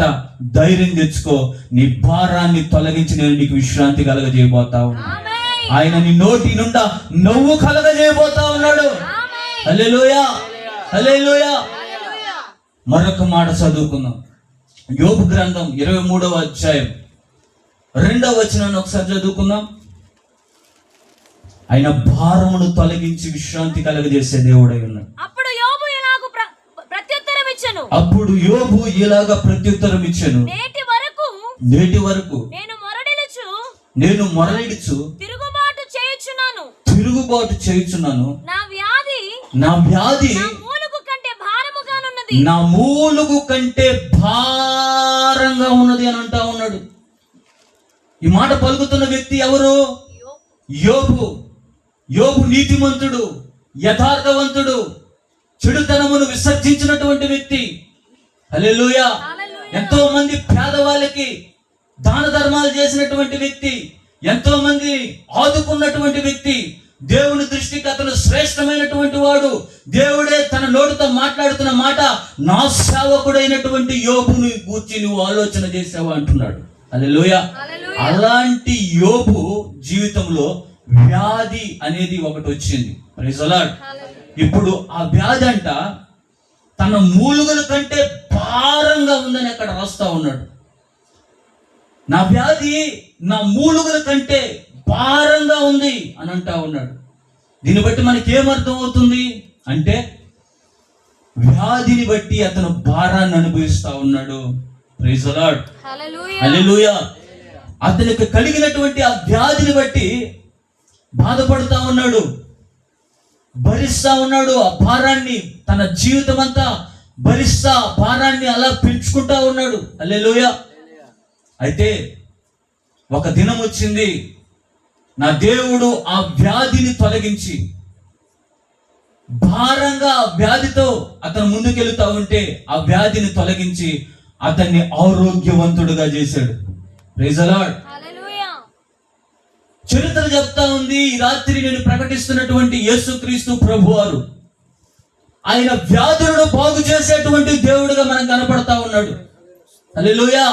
Speaker 1: ధైర్యం తెచ్చుకో, నీ భారాన్ని తొలగించి నేను నీకు విశ్రాంతి కలగజేయబోతా ఉన్నాను. ఆయన నీ నోటి నుండా నవ్వు కలగజేయబోతా ఉన్నాడు. హల్లెలూయా, హల్లెలూయా. మరొక మాట చదువుకుందాం. యోబు గ్రంథం 23వ అధ్యాయం 2వ వచనాన్ని ఒకసారి చదువుకుందాం. ఆయన భారమును తొలగించి విశ్రాంతి కలగజేసే దేవుడై ఉన్నాడు.
Speaker 2: అప్పుడు యోబు
Speaker 1: ఇలాగ ప్రత్యుత్తరం ఇచ్చెను, నేటి వరకు నేను మొరలిడుచు తిరుగుబాటు చేయుచున్నాను, నా వ్యాధి నా మూలుగు కంటే భారంగా ఉన్నది అని అంటా ఉన్నాడు. ఈ మాట పలుకుతున్న వ్యక్తి ఎవరు? యోబు. యోబు నీతిమంతుడు, యథార్థవంతుడు, చెడుతనమును విసర్జించినటువంటి వ్యక్తి. హల్లెలూయా. ఎంతో మంది పేదవాళ్ళకి దాన ధర్మాలు చేసినటువంటి వ్యక్తి, ఎంతో మంది ఆదుకున్నటువంటి వ్యక్తి, దేవుని దృష్టికి అతను శ్రేష్టమైనటువంటి వాడు. దేవుడే తన నోటితో మాట్లాడుతున్న మాట, నా సేవకుడైనటువంటి యోబుని గూర్చి నువ్వు ఆలోచన చేసావా అంటున్నాడు. హల్లెలూయా. అలాంటి యోబు జీవితంలో వ్యాధి అనేది ఒకటి వచ్చింది. Praise the Lord. ఇప్పుడు ఆ వ్యాధి అంట తన మూలుగుల కంటే భారంగా ఉందని అక్కడ రాస్తా ఉన్నాడు. నా వ్యాధి నా మూలుగుల కంటే భారంగా ఉంది అని అంటా ఉన్నాడు. దీన్ని బట్టి మనకి ఏమర్థం అవుతుంది అంటే, వ్యాధిని బట్టి అతను భారాన్ని అనుభవిస్తా ఉన్నాడు. Praise the lord. హల్లెలూయా. అతనికి కలిగినటువంటి ఆ వ్యాధిని బట్టి బాధపడుతా ఉన్నాడు, భరిస్తా ఉన్నాడు. ఆ భారాన్ని తన జీవితం అంతా భరిస్తా భారాన్ని అలా పెంచుకుంటా ఉన్నాడు. హల్లెలూయా. అయితే ఒక దినం వచ్చింది, నా దేవుడు ఆ వ్యాధిని తొలగించి, భారంగా ఆ వ్యాధితో అతను ముందుకెళ్తా ఉంటే ఆ వ్యాధిని తొలగించి అతన్ని ఆరోగ్యవంతుడుగా చేశాడు. Praise the Lord. చరిత్ర చెప్తా ఉంది, ఈ రాత్రి నేను ప్రకటిస్తున్నటువంటి యేసుక్రీస్తు ప్రభువారు ఆయన వ్యాధులను బాగు చేసేటువంటి దేవుడుగా మనకు కనపడతా ఉన్నాడు. హల్లెలూయా.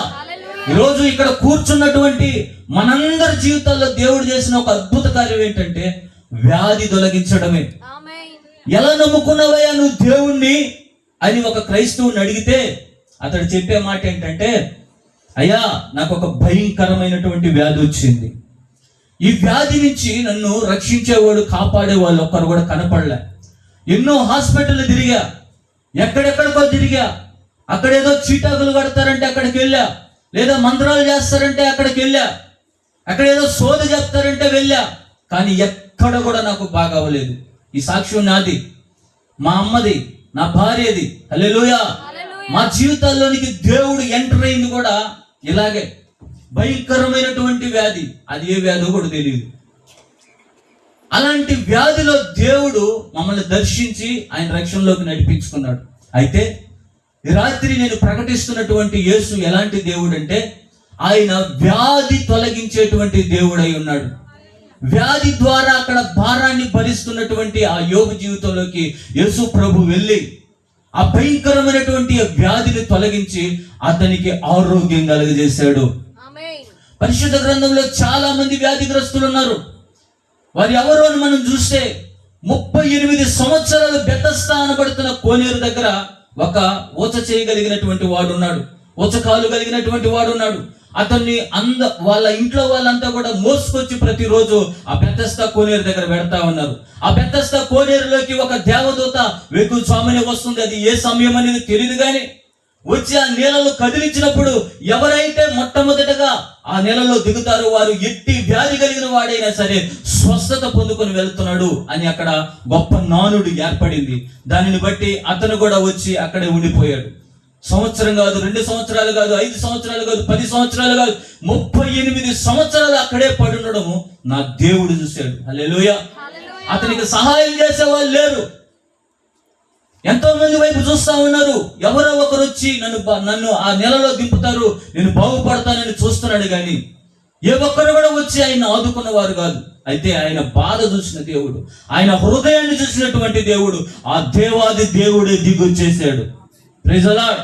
Speaker 1: ఈరోజు ఇక్కడ కూర్చున్నటువంటి మనందరి జీవితాల్లో దేవుడు చేసిన ఒక అద్భుత కార్యం ఏంటంటే వ్యాధి తొలగించడమే. ఎలా నమ్ముకున్నావయ్యా నువ్వు దేవుణ్ణి అని ఒక క్రైస్తవుని అడిగితే అతడు చెప్పే మాట ఏంటంటే, అయ్యా నాకు ఒక భయంకరమైనటువంటి వ్యాధి వచ్చింది. ఈ వ్యాధి నుంచి నన్ను రక్షించేవాడు కాపాడే వాళ్ళు ఒక్కరు కూడా కనపడలే. ఎన్నో హాస్పిటల్ తిరిగా, ఎక్కడెక్కడికో తిరిగా, అక్కడేదో చీటాకులు కడతారంటే అక్కడికి వెళ్ళా, లేదా మంత్రాలు చేస్తారంటే అక్కడికి వెళ్ళా, అక్కడేదో సోద చెప్తారంటే వెళ్ళా, కానీ ఎక్కడ కూడా నాకు బాగా అవ్వలేదు. ఈ సాక్ష్యం నాది, మా అమ్మది, నా భార్యది. హల్లెలూయా. మా జీవితాల్లోనికి దేవుడు ఎంటర్ అయింది కూడా ఇలాగే, భయంకరమైనటువంటి వ్యాధి. అది ఏ వ్యాధో కూడా తెలియదు. అలాంటి వ్యాధిలో దేవుడు మమ్మల్ని దర్శించి ఆయన రక్షణలోకి నడిపించుకున్నాడు. అయితే ఈ రాత్రి నేను ప్రకటిస్తున్నటువంటి యేసు ఎలాంటి దేవుడు అంటే, ఆయన వ్యాధి తొలగించేటువంటి దేవుడై ఉన్నాడు. వ్యాధి ద్వారా అక్కడ భారాన్ని భరిస్తున్నటువంటి ఆ యోబు జీవితంలోకి యేసు ప్రభు వెళ్ళి ఆ భయంకరమైనటువంటి వ్యాధిని తొలగించి అతనికి ఆరోగ్యం కలుగజేశాడు. పరిశుద్ధ గ్రంథంలో చాలా మంది వ్యాధిగ్రస్తులు ఉన్నారు. వారు ఎవరు అని మనం చూస్తే 38 సంవత్సరాలు బెతస్తా అనబడుతున్న కోనేరు దగ్గర ఒక ఊచ చేయగలిగినటువంటి వాడు ఉన్నాడు, ఊచకాలు కలిగినటువంటి వాడు ఉన్నాడు. అతన్ని వాళ్ళ ఇంట్లో వాళ్ళంతా కూడా మోసుకొచ్చి ప్రతిరోజు ఆ బెతస్తా కోనేరు దగ్గర పెడతా ఉన్నారు. ఆ బెతస్తా కోనేరులోకి ఒక దేవదూత వేకువజామునే వస్తుంది. అది ఏ సమయం అనేది తెలియదు, కానీ వచ్చి ఆ నీళ్ళలో కదిలించినప్పుడు ఎవరైతే మొట్టమొదటగా ఆ నీళ్ళలో దిగుతారో వారు ఎట్టి వ్యాధి కలిగిన వాడైనా సరే స్వస్థత పొందుకొని వెళ్తున్నాడు అని అక్కడ గొప్ప నానుడు ఏర్పడింది. దానిని బట్టి అతను కూడా వచ్చి అక్కడే ఉండిపోయాడు. సంవత్సరం కాదు, 2 సంవత్సరాలు కాదు, 5 సంవత్సరాలు కాదు, 10 సంవత్సరాలు కాదు, 38 సంవత్సరాలు అక్కడే పడుండడము నా దేవుడు చూశాడు. హల్లెలూయా. అతనికి సహాయం చేసే వాళ్ళు లేరు. ఎంతో మంది వైపు చూస్తా ఉన్నారు. ఎవరో ఒకరు వచ్చి నన్ను ఆ నెలలో దింపుతారు, నేను బాగుపడతానని చూస్తున్నాడు, కానీ ఏ ఒక్కరు కూడా వచ్చి ఆయన ఆదుకున్నవారు కాదు. అయితే ఆయన బాధ చూసిన దేవుడు, ఆయన హృదయాన్ని చూసినటువంటి దేవుడు, ఆ దేవాది దేవుడే దిగొచ్చేసాడు. Praise the lord.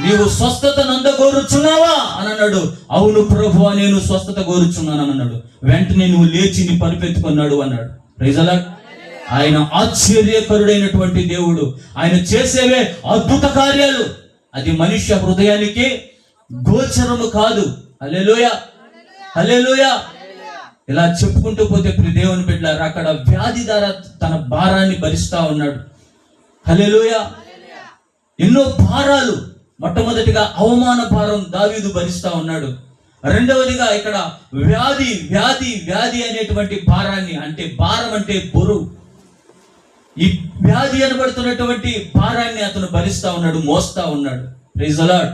Speaker 1: నీవు స్వస్థత నందగోరుచున్నావా అని అన్నాడు. అవును ప్రభువా, నేను స్వస్థత కోరుచున్నాను అని అన్నాడు. వెంటనే నువ్వు లేచి నీ పరిపెత్తుకున్నాడు అన్నాడు. Praise the Lord. ఆయన ఆశ్చర్యకరుడైనటువంటి దేవుడు. ఆయన చేసేవే అద్భుత కార్యాలు అది మనుష్య హృదయానికి గోచరము కాదు. హల్లెలూయా, హల్లెలూయా. ఇలా చెప్పుకుంటూ పోతే ప్రియ దేవుని బిడ్డలారా, అక్కడ వ్యాధి ద్వారా తన భారాన్ని భరిస్తా ఉన్నాడు. హల్లెలూయా. ఎన్నో భారాలు. మొట్టమొదటిగా అవమాన భారం దావీదు భరిస్తా ఉన్నాడు. రెండవదిగా ఇక్కడ వ్యాధి వ్యాధి వ్యాధి అనేటువంటి భారాన్ని, అంటే భారం అంటే బరువు, ఈ వ్యాధి అనబడుతున్నటువంటి భారాన్ని అతను భరిస్తా ఉన్నాడు, మోస్తా ఉన్నాడు. Praise the lord.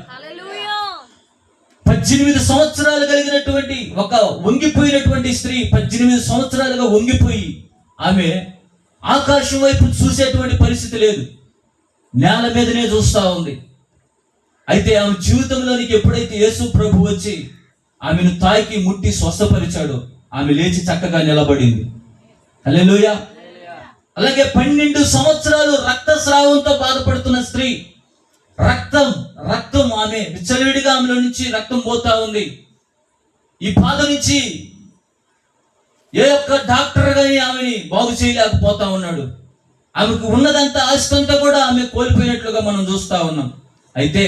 Speaker 1: 18 సంవత్సరాలు కలిగినటువంటి ఒక వంగిపోయినటువంటి స్త్రీ 18 సంవత్సరాలుగా వంగిపోయి ఆమె ఆకాశం వైపు చూసేటువంటి పరిస్థితి లేదు, నేల మీదనే చూస్తా ఉంది. అయితే ఆమె జీవితంలోనికి ఎప్పుడైతే యేసు ప్రభు వచ్చి ఆమెను తాకి ముట్టి స్వస్థపరిచాడో ఆమె లేచి చక్కగా నిలబడింది. హల్లెలూయా. అలాగే 12 సంవత్సరాలు రక్తస్రావంతో బాధపడుతున్న స్త్రీ, రక్తం ఆమె విచ్చలవిడిగా ఆమెలో నుంచి రక్తం పోతా ఉంది. ఈ బాధ నుంచి ఏ ఒక్క డాక్టర్ గాని ఆమెని బాగు చేయలేకపోతా ఉన్నాడు. ఆమెకు ఉన్నదంతా ఆస్తంతా కూడా ఆమె కోల్పోయినట్లుగా మనం చూస్తా ఉన్నాం. అయితే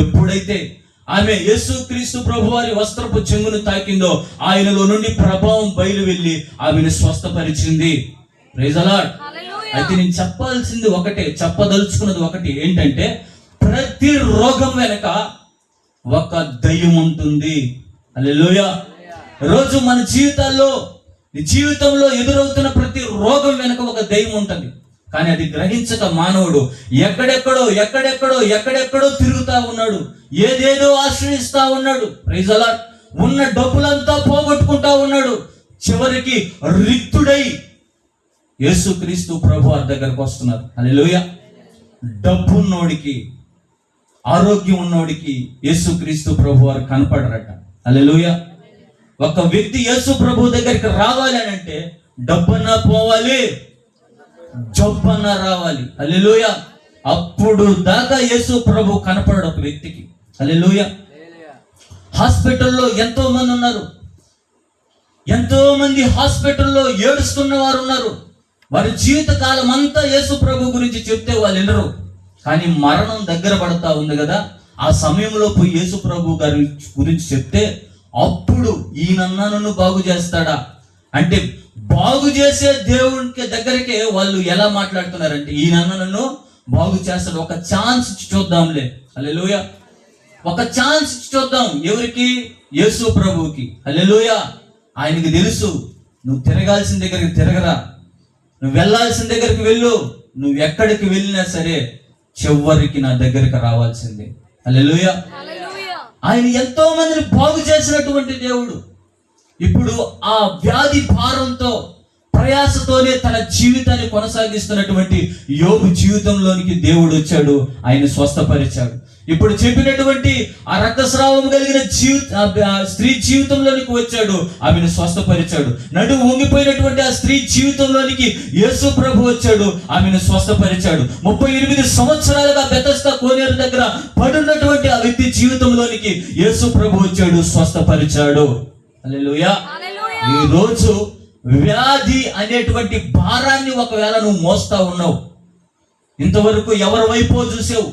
Speaker 1: ఎప్పుడైతే ఆమె యేసుక్రీస్తు ప్రభువారి వస్త్రపు చెంగును తాకిందో ఆయనలో నుండి ప్రభావం బయలు వెళ్ళి ఆమెను స్వస్థపరిచింది. Praise the Lord. అయితే నేను చెప్పాల్సింది ఒకటే, చెప్పదలుచుకున్నది ఒకటి ఏంటంటే, ప్రతి రోగం వెనక ఒక దయ్యం ఉంటుంది. హల్లెలూయా. రోజు మన జీవితంలో ఎదురవుతున్న ప్రతి రోగం వెనక ఒక దయ్యం ఉంటుంది. కానీ అది గ్రహించక మానవుడు ఎక్కడెక్కడో తిరుగుతా ఉన్నాడు, ఏదేదో ఆశ్రయిస్తా ఉన్నాడు. Praise the Lord. ఉన్న డబ్బులంతా పోగొట్టుకుంటా ఉన్నాడు. చివరికి రిక్తుడై యేసుక్రీస్తు ప్రభువారి దగ్గరకు వస్తున్నారు. హల్లెలూయా. డబ్బు ఉన్నోడికి, ఆరోగ్యం ఉన్నోడికి యేసుక్రీస్తు ప్రభువారు కనపడరట. హల్లెలూయా. ఒక వ్యక్తి యేసు ప్రభు దగ్గరికి రావాలి అని అంటే డబ్బన్నా పోవాలి, జబ్బన్నా రావాలి. హల్లెలూయా. అప్పుడు దాకా యేసు ప్రభు కనపడడు ఒక వ్యక్తికి. హల్లెలూయా. హాస్పిటల్లో ఎంతో మంది ఉన్నారు. ఎంతో మంది హాస్పిటల్లో ఏడుస్తున్న వారు ఉన్నారు. వారి జీవిత కాలం అంతా యేసు ప్రభు గురించి చెప్తే వాళ్ళు వినరు. కానీ మరణం దగ్గర పడతా ఉంది కదా, ఆ సమయంలో పోయి యేసు ప్రభు గారి గురించి చెప్తే అప్పుడు ఈయనన్నా నన్ను బాగు చేస్తాడా అంటే, బాగు చేసే దేవునికి దగ్గరికే వాళ్ళు ఎలా మాట్లాడుతున్నారంటే, ఈయనన్నా నన్ను బాగు చేస్తాడు, ఒక ఛాన్స్ ఇచ్చి చూద్దాంలే. హల్లెలూయా. ఒక ఛాన్స్ ఇచ్చి చూద్దాం. ఎవరికి? యేసు ప్రభువుకి. హల్లెలూయా. ఆయనకి తెలుసు, నువ్వు తిరగాల్సిన దగ్గరికి తిరగరా, నువ్వు వెళ్ళాల్సిన దగ్గరికి వెళ్ళు, నువ్వు ఎక్కడికి వెళ్ళినా సరే చివరికి నా దగ్గరికి రావాల్సిందే. హల్లెలూయా. ఆయన ఎంతో మందిని బాగు చేసినటువంటి దేవుడు ఇప్పుడు ఆ వ్యాధి భారంతో ప్రయాసతోనే తన జీవితాన్ని కొనసాగిస్తున్నటువంటి యోబు జీవితంలోనికి దేవుడు వచ్చాడు, ఆయన స్వస్థపరిచాడు. ఇప్పుడు చెప్పినటువంటి ఆ రక్తస్రావం కలిగిన స్త్రీ జీవితంలోనికి వచ్చాడు, ఆమెను స్వస్థపరిచాడు. నడుము వంగిపోయినటువంటి ఆ స్త్రీ జీవితంలోనికి యేసు ప్రభు వచ్చాడు, ఆమెను స్వస్థపరిచాడు. 38 సంవత్సరాలుగా బెతస్దా కోనేరు దగ్గర పడున్నటువంటి ఆ వ్యక్తి జీవితంలోనికి యేసు ప్రభు వచ్చాడు, స్వస్థపరిచాడు. హల్లెలూయా. ఈ రోజు వ్యాధి అనేటువంటి భారాన్ని ఒకవేళ నువ్వు మోస్తా ఉన్నావు, ఇంతవరకు ఎవరి వైపో చూసావు,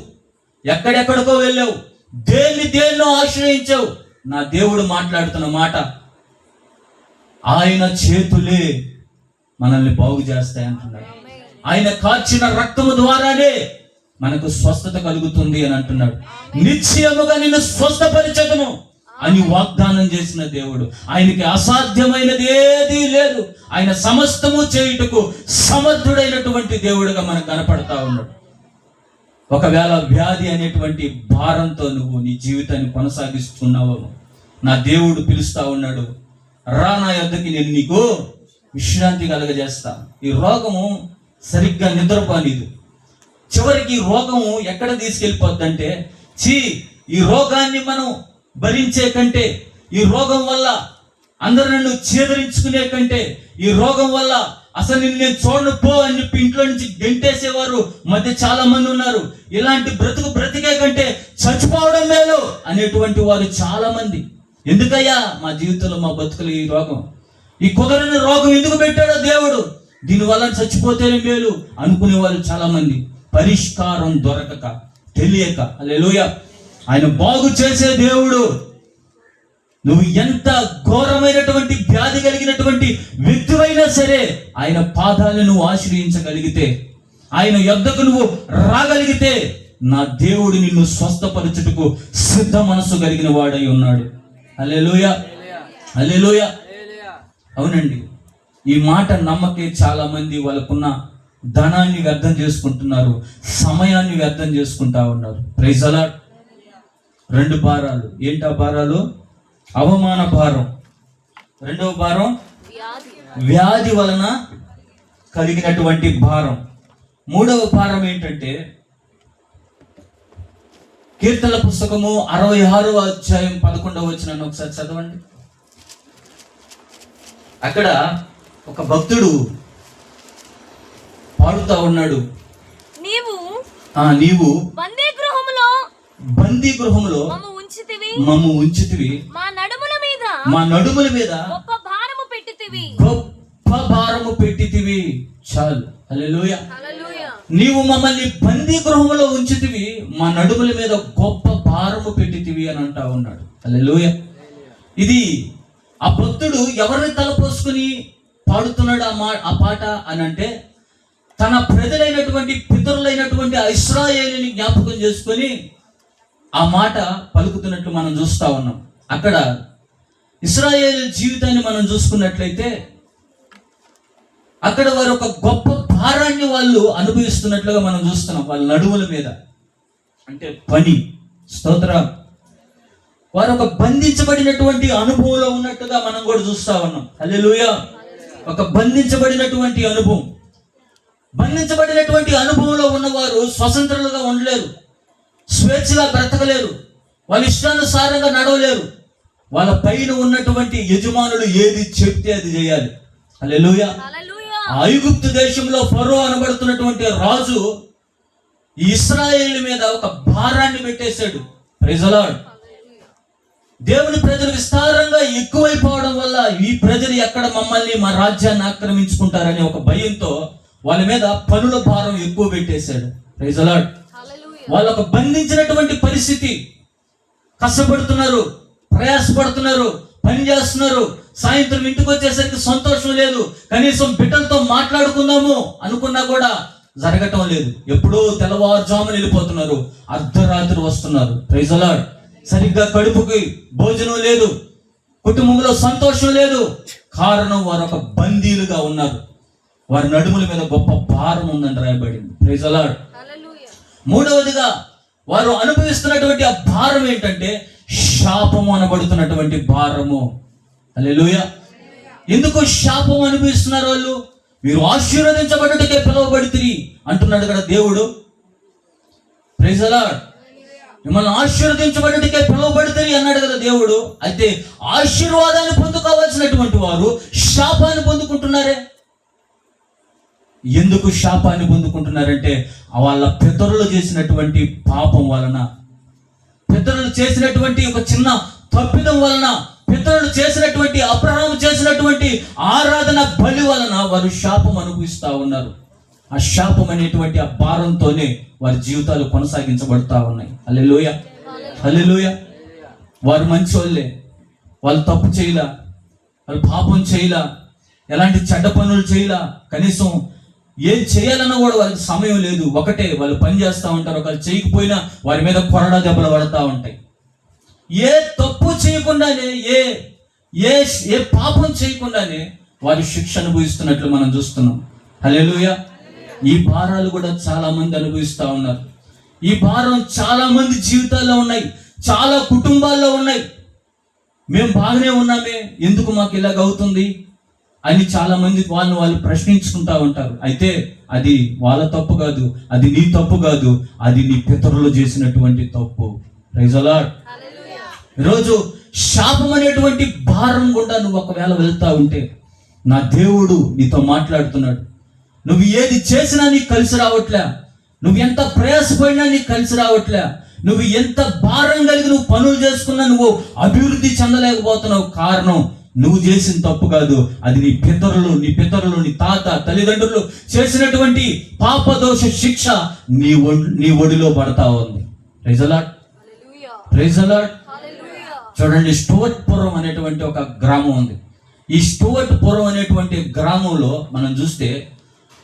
Speaker 1: ఎక్కడెక్కడికో వెళ్ళావు, దేన్నో ఆశ్రయించావు, నా దేవుడు మాట్లాడుతున్న మాట, ఆయన చేతులే మనల్ని బాగు చేస్తాయి అంటున్నాడు. ఆయన కార్చిన రక్తము ద్వారానే మనకు స్వస్థత కలుగుతుంది అని అంటున్నాడు. నిశ్చయముగా నిన్ను స్వస్థపరిచదును అని వాగ్దానం చేసిన దేవుడు. ఆయనకి అసాధ్యమైనది ఏదీ లేదు. ఆయన సమస్తము చేయుటకు సమర్థుడైనటువంటి దేవుడుగా మనకు కనపడతా ఉన్నాడు. ఒకవేళ వ్యాధి అనేటువంటి భారంతో నువ్వు నీ జీవితాన్ని కొనసాగిస్తున్నావు, నా దేవుడు పిలుస్తా ఉన్నాడు, రా నా యొద్దకి, నేను నీకు విశ్రాంతి కలగజేస్తా. ఈ రోగము సరిగ్గా నిద్రపోనీదు. చివరికి ఈ రోగము ఎక్కడ తీసుకెళ్ళిపోద్దంటే, ఈ రోగాన్ని మనం భరించే కంటే, ఈ రోగం వల్ల అందరూ నన్ను చేదరించుకునే కంటే, ఈ రోగం వల్ల అసలు నేను చూడను పో అని చెప్పి ఇంట్లో నుంచి గెంటేసేవారు మధ్య చాలా మంది ఉన్నారు. ఇలాంటి బ్రతికే కంటే చచ్చిపోవడం మేలు అనేటువంటి వారు చాలా మంది. ఎందుకయ్యా మా జీవితంలో మా బతుకులు ఈ రోగం, ఈ కుదరని రోగం ఎందుకు పెట్టాడో దేవుడు, దీనివల్ల చచ్చిపోతేనే మేలు అనుకునే వాళ్ళు చాలా మంది. పరిష్కారం దొరకక, తెలియక. హల్లెలూయా. ఆయన బాగు చేసే దేవుడు. నువ్వు ఎంత ఘోరమైనటువంటి వ్యాధి కలిగినటువంటి వ్యక్తివైనా సరే ఆయన పాదాలను నువ్వు ఆశ్రయించగలిగితే, ఆయన యొద్దకు నువ్వు రాగలిగితే, నా దేవుడు నిన్ను స్వస్థపరచుటకు సిద్ధ మనసు కలిగిన వాడై ఉన్నాడు. హల్లెలూయా. హల్లెలూయా. అవునండి, ఈ మాట నమ్మకే చాలా మంది వాళ్ళకున్న ధనాన్ని వ్యర్థం చేసుకుంటున్నారు, సమయాన్ని వ్యర్థం చేసుకుంటా ఉన్నారు. Praise the lord. 2 భారాలు. ఏంటా భారాలు? అవమాన భారం, రెండవ భారం వ్యాధి వలన కలిగినటువంటి భారం, మూడవ భారం ఏంటంటే కీర్తనల పుస్తకము 66వ అధ్యాయం 11వ వచనాన్ని ఒకసారి చదవండి. అక్కడ ఒక భక్తుడు పాడుతా ఉన్నాడు, నీవు బందీ గృహములో మమ్ము ఉంచితివి, మా నడుముల మీద గొప్ప భారము పెట్టితివి. చాలు. హల్లెలూయా. నీవు మమ్మల్ని బందీ గృహములో ఉంచితివి, మా నడుముల మీద గొప్ప భారము పెట్టితివి అని అంటా ఉన్నాడు. హల్లెలూయా. ఇది ఆ భక్తుడు ఎవరిని తలపోసుకుని పాడుతున్నాడు ఆ పాట అని అంటే, తన ప్రజలైనటువంటి పితరులైనటువంటి ఇశ్రాయేలుని జ్ఞాపకం చేసుకొని ఆ మాట పలుకుతున్నట్లు మనం చూస్తా ఉన్నాం. అక్కడ ఇశ్రాయేలు జీవితాన్ని మనం చూసుకున్నట్లయితే అక్కడ వారు ఒక గొప్ప భారాన్ని వాళ్ళు అనుభవిస్తున్నట్లుగా మనం చూస్తున్నాం. వాళ్ళ నడుముల మీద అంటే పని. స్తోత్రం. వారు ఒక బంధించబడినటువంటి అనుభవంలో ఉన్నట్టుగా మనం కూడా చూస్తా ఉన్నాం. హల్లెలూయా. ఒక బంధించబడినటువంటి అనుభవం. బంధించబడినటువంటి అనుభవంలో ఉన్నవారు స్వతంత్రులుగా ఉండలేరు, స్వేచ్ఛగా బ్రతకలేరు, వాళ్ళ ఇష్టానుసారంగా నడవలేరు. వాళ్ళ పైన ఉన్నటువంటి యజమానులు ఏది చెప్తే అది చేయాలి. హల్లెలూయా. ఐగుప్తు దేశంలో ఫరో అనబడుతున్నటువంటి రాజు ఇశ్రాయేలు మీద ఒక భారాన్ని పెట్టేశాడు. Praise the Lord. దేవుని ప్రజలు విస్తారంగా ఎక్కువైపోవడం వల్ల ఈ ప్రజలు ఎక్కడ మమ్మల్ని మా రాజ్యాన్ని ఆక్రమించుకుంటారనే ఒక భయంతో వాళ్ళ మీద పనుల భారం ఎక్కువ పెట్టేశాడు. Praise the Lord. వాళ్ళకు బంధించినటువంటి పరిస్థితి. కష్టపడుతున్నారు, ప్రయాసపడుతున్నారు, పని చేస్తున్నారు, సాయంత్రం ఇంటికి వచ్చేసరికి సంతోషం లేదు, కనీసం బిడ్డలతో మాట్లాడుకుందాము అనుకున్నా కూడా జరగటం లేదు. ఎప్పుడో తెల్లవారుజామున వెళ్ళిపోతున్నారు, అర్ధరాత్రి వస్తున్నారు. Praise the Lord. సరిగ్గా కడుపుకి భోజనం లేదు, కుటుంబంలో సంతోషం లేదు. కారణం వారు ఒక బందీలుగా ఉన్నారు. వారి నడుముల మీద గొప్ప భారం ఉందని రాయబడింది. Praise the Lord. మూడవదిగా వారు అనుభవిస్తున్నటువంటి ఆ భారం ఏంటంటే శాపము అనబడుతున్నటువంటి భారము. హల్లెలూయా. ఎందుకు శాపం అనుభవిస్తున్నారు వాళ్ళు? మీరు ఆశీర్వదించబడుటకే పిలువబడితిరి అంటున్నాడు కదా దేవుడు. Praise the Lord. మిమ్మల్ని ఆశీర్వదించబడుటకే పిలువబడితిరి అన్నాడు కదా దేవుడు. అయితే ఆశీర్వాదాన్ని పొందుకోవాల్సినటువంటి వారు శాపాన్ని పొందుకుంటున్నారే. ఎందుకు శాపాన్ని పొందుకుంటున్నారంటే వాళ్ళ పితరులు చేసినటువంటి పాపం వలన, పితరులు చేసినటువంటి ఒక చిన్న తప్పిదం వలన, పితరులు చేసినటువంటి అబ్రహాము చేసినటువంటి ఆరాధన బలి వలన వారు శాపం అనుభవిస్తూ ఉన్నారు. ఆ శాపం అనేటువంటి ఆ భారంతోనే వారి జీవితాలు కొనసాగించబడతా ఉన్నాయి. హల్లెలూయా, హల్లెలూయా. వారు మంచోళ్ళే, వాళ్ళు తప్పు చేయలా, వాళ్ళు పాపం చేయలా, ఎలాంటి చెడ్డ పనులు చేయలా, కనీసం ఏం చేయాలన్నా కూడా వాళ్ళకి సమయం లేదు. ఒకటే, వాళ్ళు పని చేస్తూ ఉంటారు. ఒకళ్ళు చేయకపోయినా వారి మీద కొరడా దెబ్బలు పడతా ఉంటాయి. ఏ తప్పు చేయకుండానే, ఏ పాపం చేయకుండానే వారి శిక్ష అనుభవిస్తున్నట్లు మనం చూస్తున్నాం. హల్లెలూయా. ఈ భారాలు కూడా చాలా మంది అనుభవిస్తూ ఉన్నారు. ఈ భారం చాలా మంది జీవితాల్లో ఉన్నాయి, చాలా కుటుంబాల్లో ఉన్నాయి. మేము బాగానే ఉన్నామే, ఎందుకు మాకు ఇలాగ అవుతుంది అని చాలా మంది వాళ్ళు ప్రశ్నించుకుంటా ఉంటారు. అయితే అది వాళ్ళ తప్పు కాదు, అది నీ తప్పు కాదు, అది నీ పితరులు చేసినటువంటి తప్పు. Praise the Lord. ఈరోజు శాపం అనేటువంటి భారం గుండా నువ్వు ఒకవేళ వెళ్తా ఉంటే నా దేవుడు నీతో మాట్లాడుతున్నాడు. నువ్వు ఏది చేసినా నీకు కలిసి రావట్లే, నువ్వు ఎంత ప్రయాసపడినా నీకు కలిసి రావట్లే, నువ్వు ఎంత భారం కలిగి నువ్వు పనులు చేసుకున్నా నువ్వు అభివృద్ధి చెందలేకపోతున్నావు. కారణం నువ్వు చేసిన తప్పు కాదు, అది నీ పితరులు నీ తాత తల్లిదండ్రులు చేసినటువంటి పాపదోష శిక్ష నీ ఒడిలో పడతా ఉంది. Praise the Lord. Praise the Lord. చూడండి, స్టోవర్ట్ పురం అనేటువంటి ఒక గ్రామం ఉంది. ఈ స్టోవర్ట్ పురం అనేటువంటి గ్రామంలో మనం చూస్తే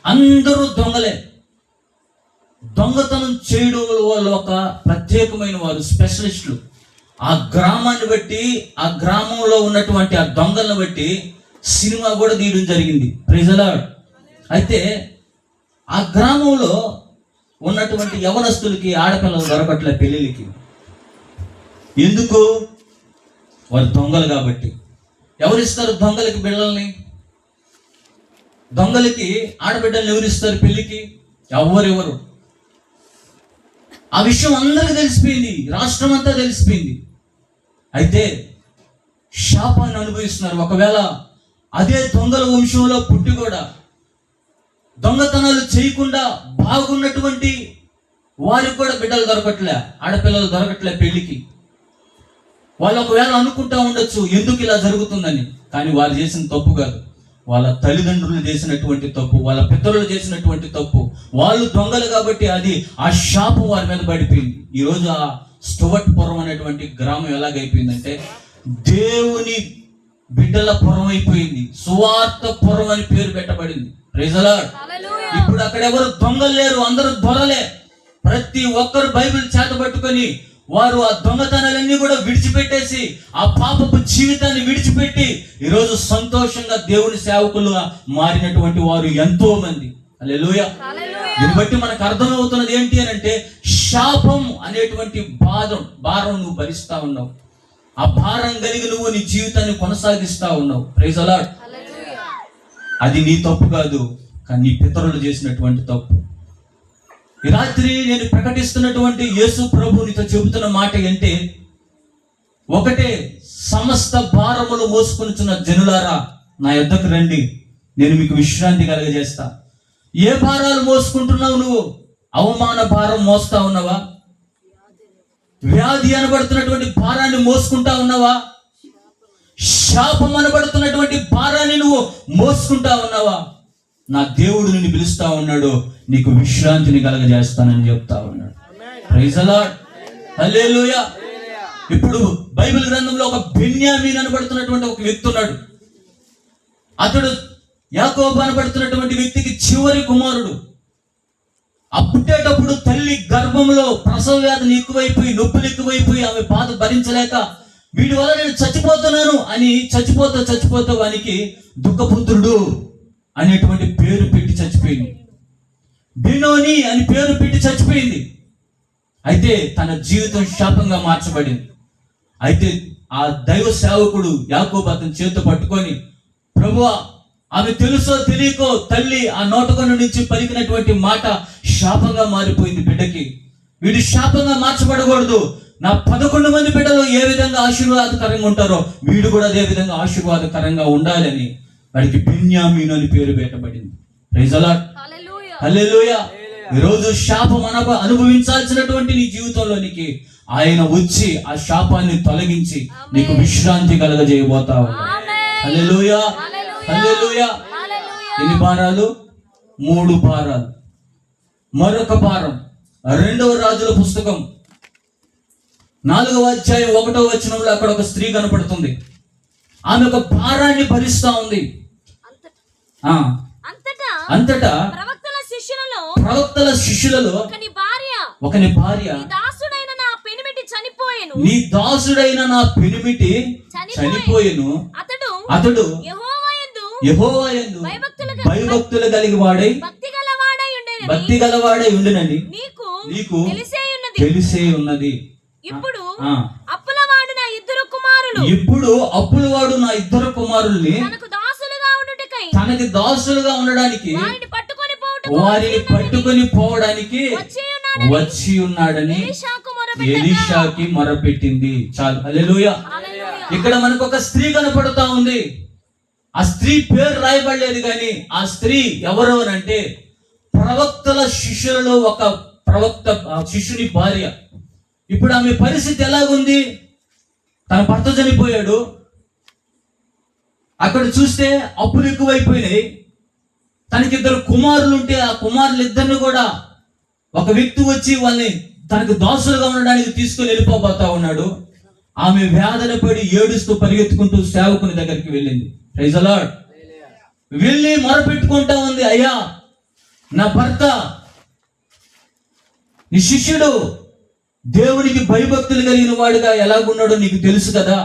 Speaker 1: అందరూ దొంగలే. దొంగతనం చేయడం వాళ్ళు ఒక ప్రత్యేకమైన వారు, స్పెషలిస్టులు. ఆ గ్రామాన్ని బట్టి, ఆ గ్రామంలో ఉన్నటువంటి ఆ దొంగలను బట్టి సినిమా కూడా తీయడం జరిగింది. Praise the Lord. అయితే ఆ గ్రామంలో ఉన్నటువంటి యవనస్తులకి ఆడపిల్లలు దొరకట్లే పెళ్ళిళ్ళకి. ఎందుకు? వారు దొంగలు కాబట్టి. ఎవరిస్తారు దొంగలకి బిడ్డల్ని? దొంగలకి ఆడబిడ్డల్ని ఎవరిస్తారు పెళ్లికి? ఎవరు? ఆ విషయం అందరికీ తెలిసిపోయింది, రాష్ట్రం అంతా తెలిసిపోయింది. అయితే శాపాన్ని అనుభవిస్తున్నారు. ఒకవేళ అదే దొంగల వంశంలో పుట్టి కూడా దొంగతనాలు చేయకుండా బాగున్నటువంటి వారికి కూడా బిడ్డలు దొరకట్లే, ఆడపిల్లలు దొరకట్లే పెళ్లికి. వాళ్ళు ఒకవేళ అనుకుంటా ఉండొచ్చు ఎందుకు ఇలా జరుగుతుందని, కానీ వారు చేసిన తప్పు కాదు, వాళ్ళ తల్లిదండ్రులు చేసినటువంటి తప్పు, వాళ్ళ పితరులు చేసినటువంటి తప్పు. వాళ్ళు దొంగలు కాబట్టి అది ఆ శాపం వారి మీద పడిపోయింది. ఈరోజు ఆ స్టోవర్ట్ పురం అనేటువంటి గ్రామం ఎలాగైపోయిందంటే దేవుని బిడ్డల పురం అయిపోయింది. సువార్త పురం అని పేరు పెట్టబడింది. Praise the Lord. ఇప్పుడు అక్కడ ఎవరు దొంగలు లేరు, అందరూ దొరలే. ప్రతి ఒక్కరు బైబిల్ చేతబట్టుకొని వారు ఆ దొంగతనాలన్నీ కూడా విడిచిపెట్టేసి, ఆ పాపపు జీవితాన్ని విడిచిపెట్టి ఈరోజు సంతోషంగా దేవుని సేవకులుగా మారినటువంటి వారు ఎంతో మంది. హల్లెలూయా. దీన్ని బట్టి మనకు అర్థమవుతున్నది ఏంటి అని అంటే శాపం అనేటువంటి భారం నువ్వు భరిస్తా ఉన్నావు. ఆ భారం కలిగి నువ్వు నీ జీవితాన్ని కొనసాగిస్తా ఉన్నావు. Praise the Lord. అది నీ తప్పు కాదు, కానీ నీ పితరులు చేసినటువంటి తప్పు. ఈ రాత్రి నేను ప్రకటిస్తున్నటువంటి యేసు ప్రభు నీతో చెబుతున్న మాట ఏంటి? ఒకటే, సమస్త భారములు మోసుకొనుచున్న జనులారా నా యొద్దకు రండి, నేను మీకు విశ్రాంతి కలుగజేస్తా. ఏ భారాలు మోసుకుంటున్నావు నువ్వు? అవమాన భారం మోస్తా ఉన్నావా? వ్యాధి అనబడుతున్నటువంటి భారాన్ని మోసుకుంటా ఉన్నావా? శాపం అనబడుతున్నటువంటి భారాన్ని నువ్వు మోసుకుంటా ఉన్నావా? నా దేవుడు నిన్ను పిలుస్తా ఉన్నాడు, నీకు విశ్రాంతిని కలగజేస్తానని చెప్తా ఉన్నాడు. Praise the lord, hallelujah. ఇప్పుడు బైబిల్ గ్రంథంలో ఒక బెన్యామీన్ అనబడుతున్నటువంటి ఒక వ్యక్తి ఉన్నాడు. అతడు యాకోబు అనబడుతున్నటువంటి వ్యక్తికి చివరి కుమారుడు. ఆ పుట్టేటప్పుడు తల్లి గర్భంలో ప్రసవ వ్యాధులు ఎక్కువైపోయి, నొప్పులు ఎక్కువైపోయి, ఆమె బాధ భరించలేక వీడి వల్ల నేను చచ్చిపోతున్నాను అని చచ్చిపోతా వానికి దుఃఖపుత్రుడు అనేటువంటి పేరు పెట్టి చచ్చిపోయింది. బెనోని అని పేరు పెట్టి చచ్చిపోయింది. అయితే తన జీవితం శాపంగా మార్చబడింది. అయితే ఆ దైవ సేవకుడు యాకోబు అతని చేతితో పట్టుకొని, ప్రభువా, ఆమె తెలుసో తెలియకో తల్లి ఆ నోటకొన నుంచి పలికినటువంటి మాట శాపంగా మారిపోయింది బిడ్డకి. వీడు శాపంగా మార్చబడకూడదు. నా 11 మంది బిడ్డలు ఏ విధంగా ఆశీర్వాదకరంగా ఉంటారో వీడు కూడా అదే విధంగా ఆశీర్వాదకరంగా ఉండాలని వాడికి బెన్యామీను అని పేరు పెట్టబడింది. ప్రైజ్ ది లార్డ్, హల్లెలూయా. ఈరోజు శాపం అనుభవించాల్సినటువంటి నీ జీవితంలోనికి ఆయన వచ్చి ఆ శాపాన్ని తొలగించి నీకు విశ్రాంతి కలగజేయబోతా ఉన్నాడు. హల్లెలూయా, హల్లెలూయా. ఎన్ని భారాలు? 3 భారాలు. మరొక భారం 2వ రాజుల పుస్తకం 4వ అధ్యాయం 1వ వచనంలో అక్కడ ఒక స్త్రీ కనపడుతుంది. ఆమె ఒక భారాన్ని భరిస్తా ఉంది. అంతటా ప్రవక్తల శిష్యులలో ఒకని భార్య నీ దాసుడైన నా పెనిమిటి చనిపోయెను, అతడు యెహోవా యందు భయభక్తులు కలిగి వాడై భక్తి గలవాడై ఉండునని నీకు తెలిసే ఉన్నది.
Speaker 2: ఇప్పుడు అప్పులవాడు నా ఇద్దరు కుమారుల్ని
Speaker 1: తనకి దాసులుగా ఉండడానికి వారిని పట్టుకొని పోవడానికి వచ్చి ఉన్నాడని ఎలీషాకి మొరపెట్టింది. చాలు, హల్లెలూయా. ఇక్కడ మనకు ఒక స్త్రీ కనపడుతా ఉంది. ఆ స్త్రీ పేరు రాయబడలేదు, కానీ ఆ స్త్రీ ఎవరు అంటే ప్రవక్తల శిష్యులలో ఒక ప్రవక్త శిష్యుని భార్య. ఇప్పుడు ఆమె పరిస్థితి ఎలాగుంది? తన భర్త చనిపోయాడు. అక్కడ చూస్తే అప్పులు ఎక్కువైపోయినాయి. తనకి 2 కుమారులు ఉంటే ఆ కుమారులు ఇద్దరిని కూడా ఒక వ్యక్తి వచ్చి వాళ్ళని తనకు దాసులుగా ఉండడానికి తీసుకుని వెళ్ళిపోబోతా ఉన్నాడు. ఆమె వేదన పడి ఏడుస్తూ పరిగెత్తుకుంటూ సేవకుని దగ్గరికి వెళ్ళింది. Praise the Lord. వెళ్ళి మొరపెట్టుకుంటా ఉంది, అయ్యా, నా భర్త నీ శిష్యుడు దేవునికి భయభక్తులు కలిగిన వాడుగా ఎలాగున్నాడో నీకు తెలుసు కదా.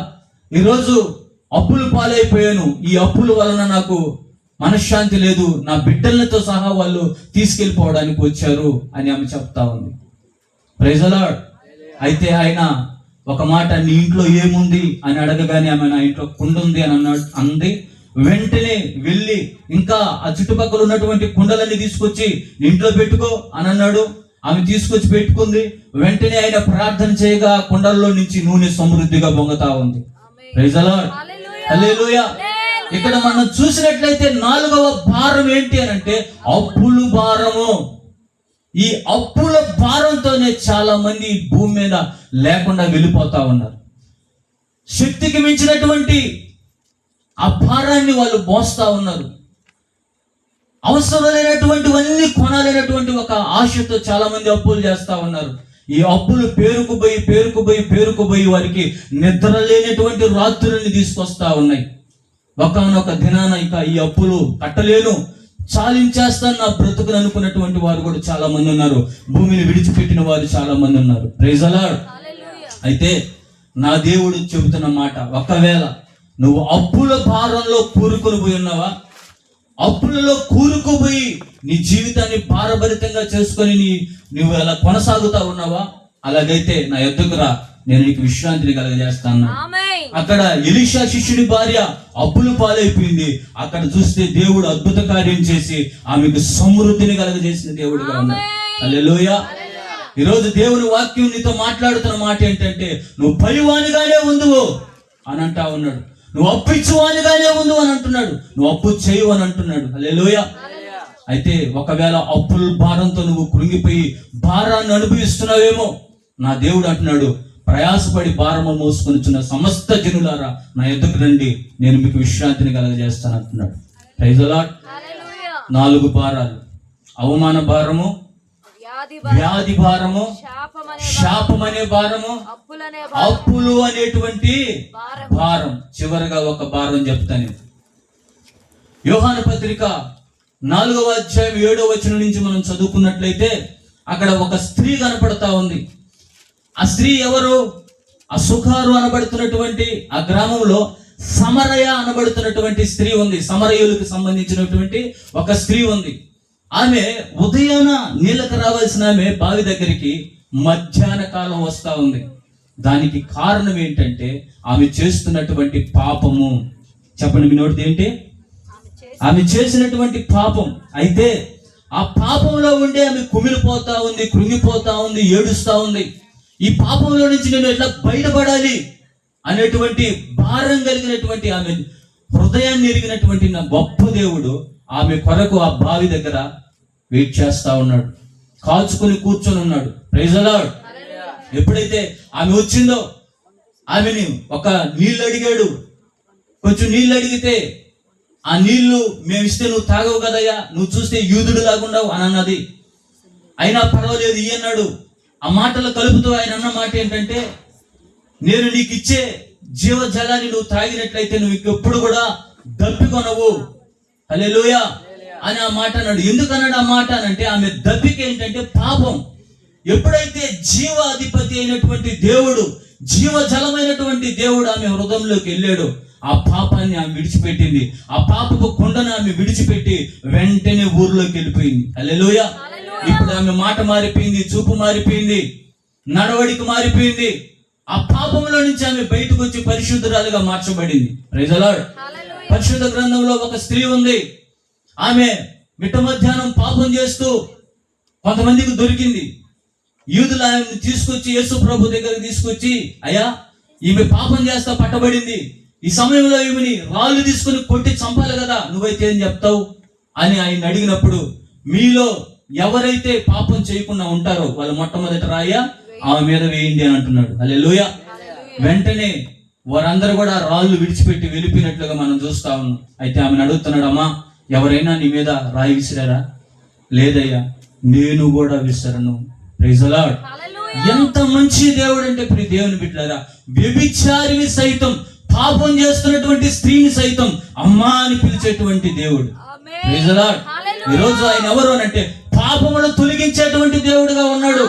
Speaker 1: ఈరోజు అప్పులు పాలైపోయాను. ఈ అప్పుల వలన నాకు మనశ్శాంతి లేదు. నా బిడ్డలతో సహా వాళ్ళు తీసుకెళ్ళిపోవడానికి వచ్చారు అని ఆమె చెప్తా ఉంది. Praise the Lord. అయితే ఆయన ఒక మాట, నీ ఇంట్లో ఏముంది అని అడగగానే ఆమె నా ఇంట్లో కుండ ఉంది అని అంది. వెంటనే వెళ్ళి ఇంకా ఆ చుట్టుపక్కల ఉన్నటువంటి కుండలన్నీ తీసుకొచ్చి ఇంట్లో పెట్టుకో అని అన్నాడు. ఆమె తీసుకొచ్చి పెట్టుకుంది. వెంటనే ఆయన ప్రార్థన చేయగా కుండల్లో నుంచి నూనె సమృద్ధిగా పొంగుతా ఉంది. ప్రైజ్ ది లార్డ్, హల్లెలూయా. ఇక్కడ మనం చూసినట్లయితే 4వ భారం ఏంటి అని అంటే అప్పులు భారము. ఈ అప్పుల భారంతోనే చాలా మంది భూమి మీద లేకుండా వెళ్ళిపోతా ఉన్నారు. శక్తికి మించినటువంటి ఆ భారాన్ని వాళ్ళు మోస్తా ఉన్నారు. అవసరం లేనటువంటివన్నీ కొనాలనేటువంటి ఒక ఆశతో చాలా మంది అప్పులు చేస్తా ఉన్నారు. ఈ అప్పులు పేరుకుపోయి వారికి నిద్ర లేనటువంటి రాత్రులని తీసుకొస్తా ఉన్నాయి. ఒకనొక దినాన ఇక ఈ అప్పులు కట్టలేను, చాలించేస్తాను నా బ్రతుకును అనుకున్నటువంటి వారు కూడా చాలా మంది ఉన్నారు. భూమిని విడిచిపెట్టిన వారు చాలా మంది ఉన్నారు. Praise the Lord. అయితే నా దేవుడు చెబుతున్న మాట, ఒకవేళ నువ్వు అప్పుల భారంలో కూరుకొని పోయి ఉన్నావా, అప్పులలో కూరుకుపోయి నీ జీవితాన్ని భారభరితంగా చేసుకొని నువ్వు అలా కొనసాగుతా ఉన్నావా, అలాగైతే నా యొద్దకు రా, నేను నీకు విశ్రాంతిని కలగజేస్తాను. అక్కడ ఎలీషా శిష్యుడి భార్య అప్పులు పాలైపోయింది. అక్కడ చూస్తే దేవుడు అద్భుత కార్యం చేసి ఆమెకు సమృద్ధిని కలగజేసిన దేవుడుగా ఉన్నాడు. హల్లెలూయా. ఈరోజు దేవుని వాక్యం నీతో మాట్లాడుతున్న మాట ఏంటంటే, నువ్వు పైవానిగానే ఉందువు అని అంటా ఉన్నాడు. నువ్వు అప్పు ఇచ్చువానిగానే ఉండు అని అంటున్నాడు. నువ్వు అప్పు చేయవు అని అంటున్నాడు. హల్లెలూయా. అయితే ఒకవేళ అప్పుల భారంతో నువ్వు కృంగిపోయి భారాన్ని అనుభవిస్తున్నావేమో, నా దేవుడు అంటున్నాడు, ప్రయాసపడి భారము మోసుకొనిచున్న సమస్త జనులారా నా ఎదుకు రండి, నేను మీకు విశ్రాంతిని కలగజేస్తాను అంటున్నాడు. Praise the lord.
Speaker 2: హల్లెలూయా.
Speaker 1: 4 భారాలు: అవమాన భారము, వ్యాధి భారము, శాపం అనే భారము, అప్పులు అనేటువంటి భారం. చివరగా ఒక భారం చెప్తాను. యోహాను పత్రిక 4వ అధ్యాయం 7వ వచనం నుంచి మనం చదువుకున్నట్లయితే అక్కడ ఒక స్త్రీ కనపడతా ఉంది. ఆ స్త్రీ ఎవరు? ఆ సుఖారు అనబడుతున్నటువంటి ఆ గ్రామంలో సమరయ అనబడుతున్నటువంటి స్త్రీ ఉంది. సమరయులకు సంబంధించినటువంటి ఒక స్త్రీ ఉంది. ఆమె ఉదయాన నీళ్ళకు రావాల్సిన ఆమె బావి దగ్గరికి మధ్యాహ్న కాలం వస్తా ఉంది. దానికి కారణం ఏంటంటే ఆమె చేస్తున్నటువంటి పాపము. చెప్పండి మీ నోటిది ఏంటి? ఆమె చేసినటువంటి పాపం. అయితే ఆ పాపంలో ఉండే ఆమె కుమిలిపోతా ఉంది, కృంగిపోతా ఉంది, ఏడుస్తా ఉంది. ఈ పాపంలో నుంచి నేను ఎట్లా బయటపడాలి అనేటువంటి భారం కలిగినటువంటి ఆమె హృదయాన్ని ఎరిగినటువంటి నా గొప్ప దేవుడు ఆమె కొరకు ఆ బావి దగ్గర వెయిట్ చేస్తా ఉన్నాడు, కాల్చుకొని కూర్చొని ఉన్నాడు. Praise the Lord. ఎప్పుడైతే ఆమె వచ్చిందో ఆమెని ఒక నీళ్ళు అడిగాడు. కొంచెం నీళ్ళు అడిగితే ఆ నీళ్లు మేము ఇస్తే నువ్వు తాగవు కదయ్యా, నువ్వు చూస్తే యూదుడు లాగుండవు అని అన్నది. అయినా పర్వాలేదు ఇయ్యి అన్నాడు. ఆ మాటలు కలుపుతూ ఆయన అన్న మాట ఏంటంటే, నేను నీకు ఇచ్చే జీవజలాన్ని నువ్వు తాగినట్లయితే నువ్వు ఇంకెప్పుడు కూడా దప్పికొనవు. హల్లెలూయా అని ఆ మాట అన్నాడు. ఎందుకన్నాడు ఆ మాట అంటే ఆమె దప్పిక ఏంటంటే పాపం. ఎప్పుడైతే జీవాధిపతి అయినటువంటి దేవుడు, జీవజలమైనటువంటి దేవుడు ఆమె హృదయంలోకి వెళ్ళాడు, ఆ పాపాన్ని ఆమె విడిచిపెట్టింది. ఆ పాపపు కొండను ఆమె విడిచిపెట్టి వెంటనే ఊర్లోకి వెళ్ళిపోయింది. హల్లెలూయా. ఇప్పుడు ఆమె మాట మారిపోయింది, చూపు మారిపోయింది, నడవడిక మారిపోయింది. ఆ పాపంలో నుంచి ఆమె బయటకు వచ్చి పరిశుద్ధురాలుగా మార్చబడింది. Praise the Lord. పరిశుద్ధ గ్రంథంలో ఒక స్త్రీ ఉంది. ఆమె మిట్ట మధ్యాహ్నం పాపం చేస్తూ కొంతమందికి దొరికింది. యూదులు ఆమెను తీసుకొచ్చి యేసు ప్రభు దగ్గరికి తీసుకొచ్చి, అయ్యా ఈమె పాపం చేస్తా పట్టబడింది, ఈ సమయంలో ఈమెని రాళ్ళు తీసుకుని కొట్టి చంపాలి కదా, నువ్వైతే ఏం చెప్తావు అని ఆయన అడిగినప్పుడు, మీలో ఎవరైతే పాపం చేయకుండా ఉంటారో వాళ్ళు మొట్టమొదటి రాయ ఆమె మీద వేయండి అని అంటున్నాడు. హల్లెలూయా. వెంటనే వారందరూ కూడా రాళ్ళు విడిచిపెట్టి వెళ్ళిపోయినట్లుగా మనం చూస్తా ఉన్నాం. అయితే ఆమెను అడుగుతున్నాడు, అమ్మా ఎవరైనా నీ మీద రాయి విసిరారా? లేదయ్యా, నేను కూడా విసరను. Praise the lord. ఎంత మంచి దేవుడు అంటే ప్రియ దేవుని బిడ్డలారా, వ్యభిచారిని సైతం, పాపం చేస్తున్నటువంటి స్త్రీని సైతం అమ్మా అని పిలిచేటువంటి దేవుడు. Praise the Lord. ఈరోజు ఆయన ఎవరు అని అంటే పాపమును తొలగించేటువంటి దేవుడుగా ఉన్నాడు.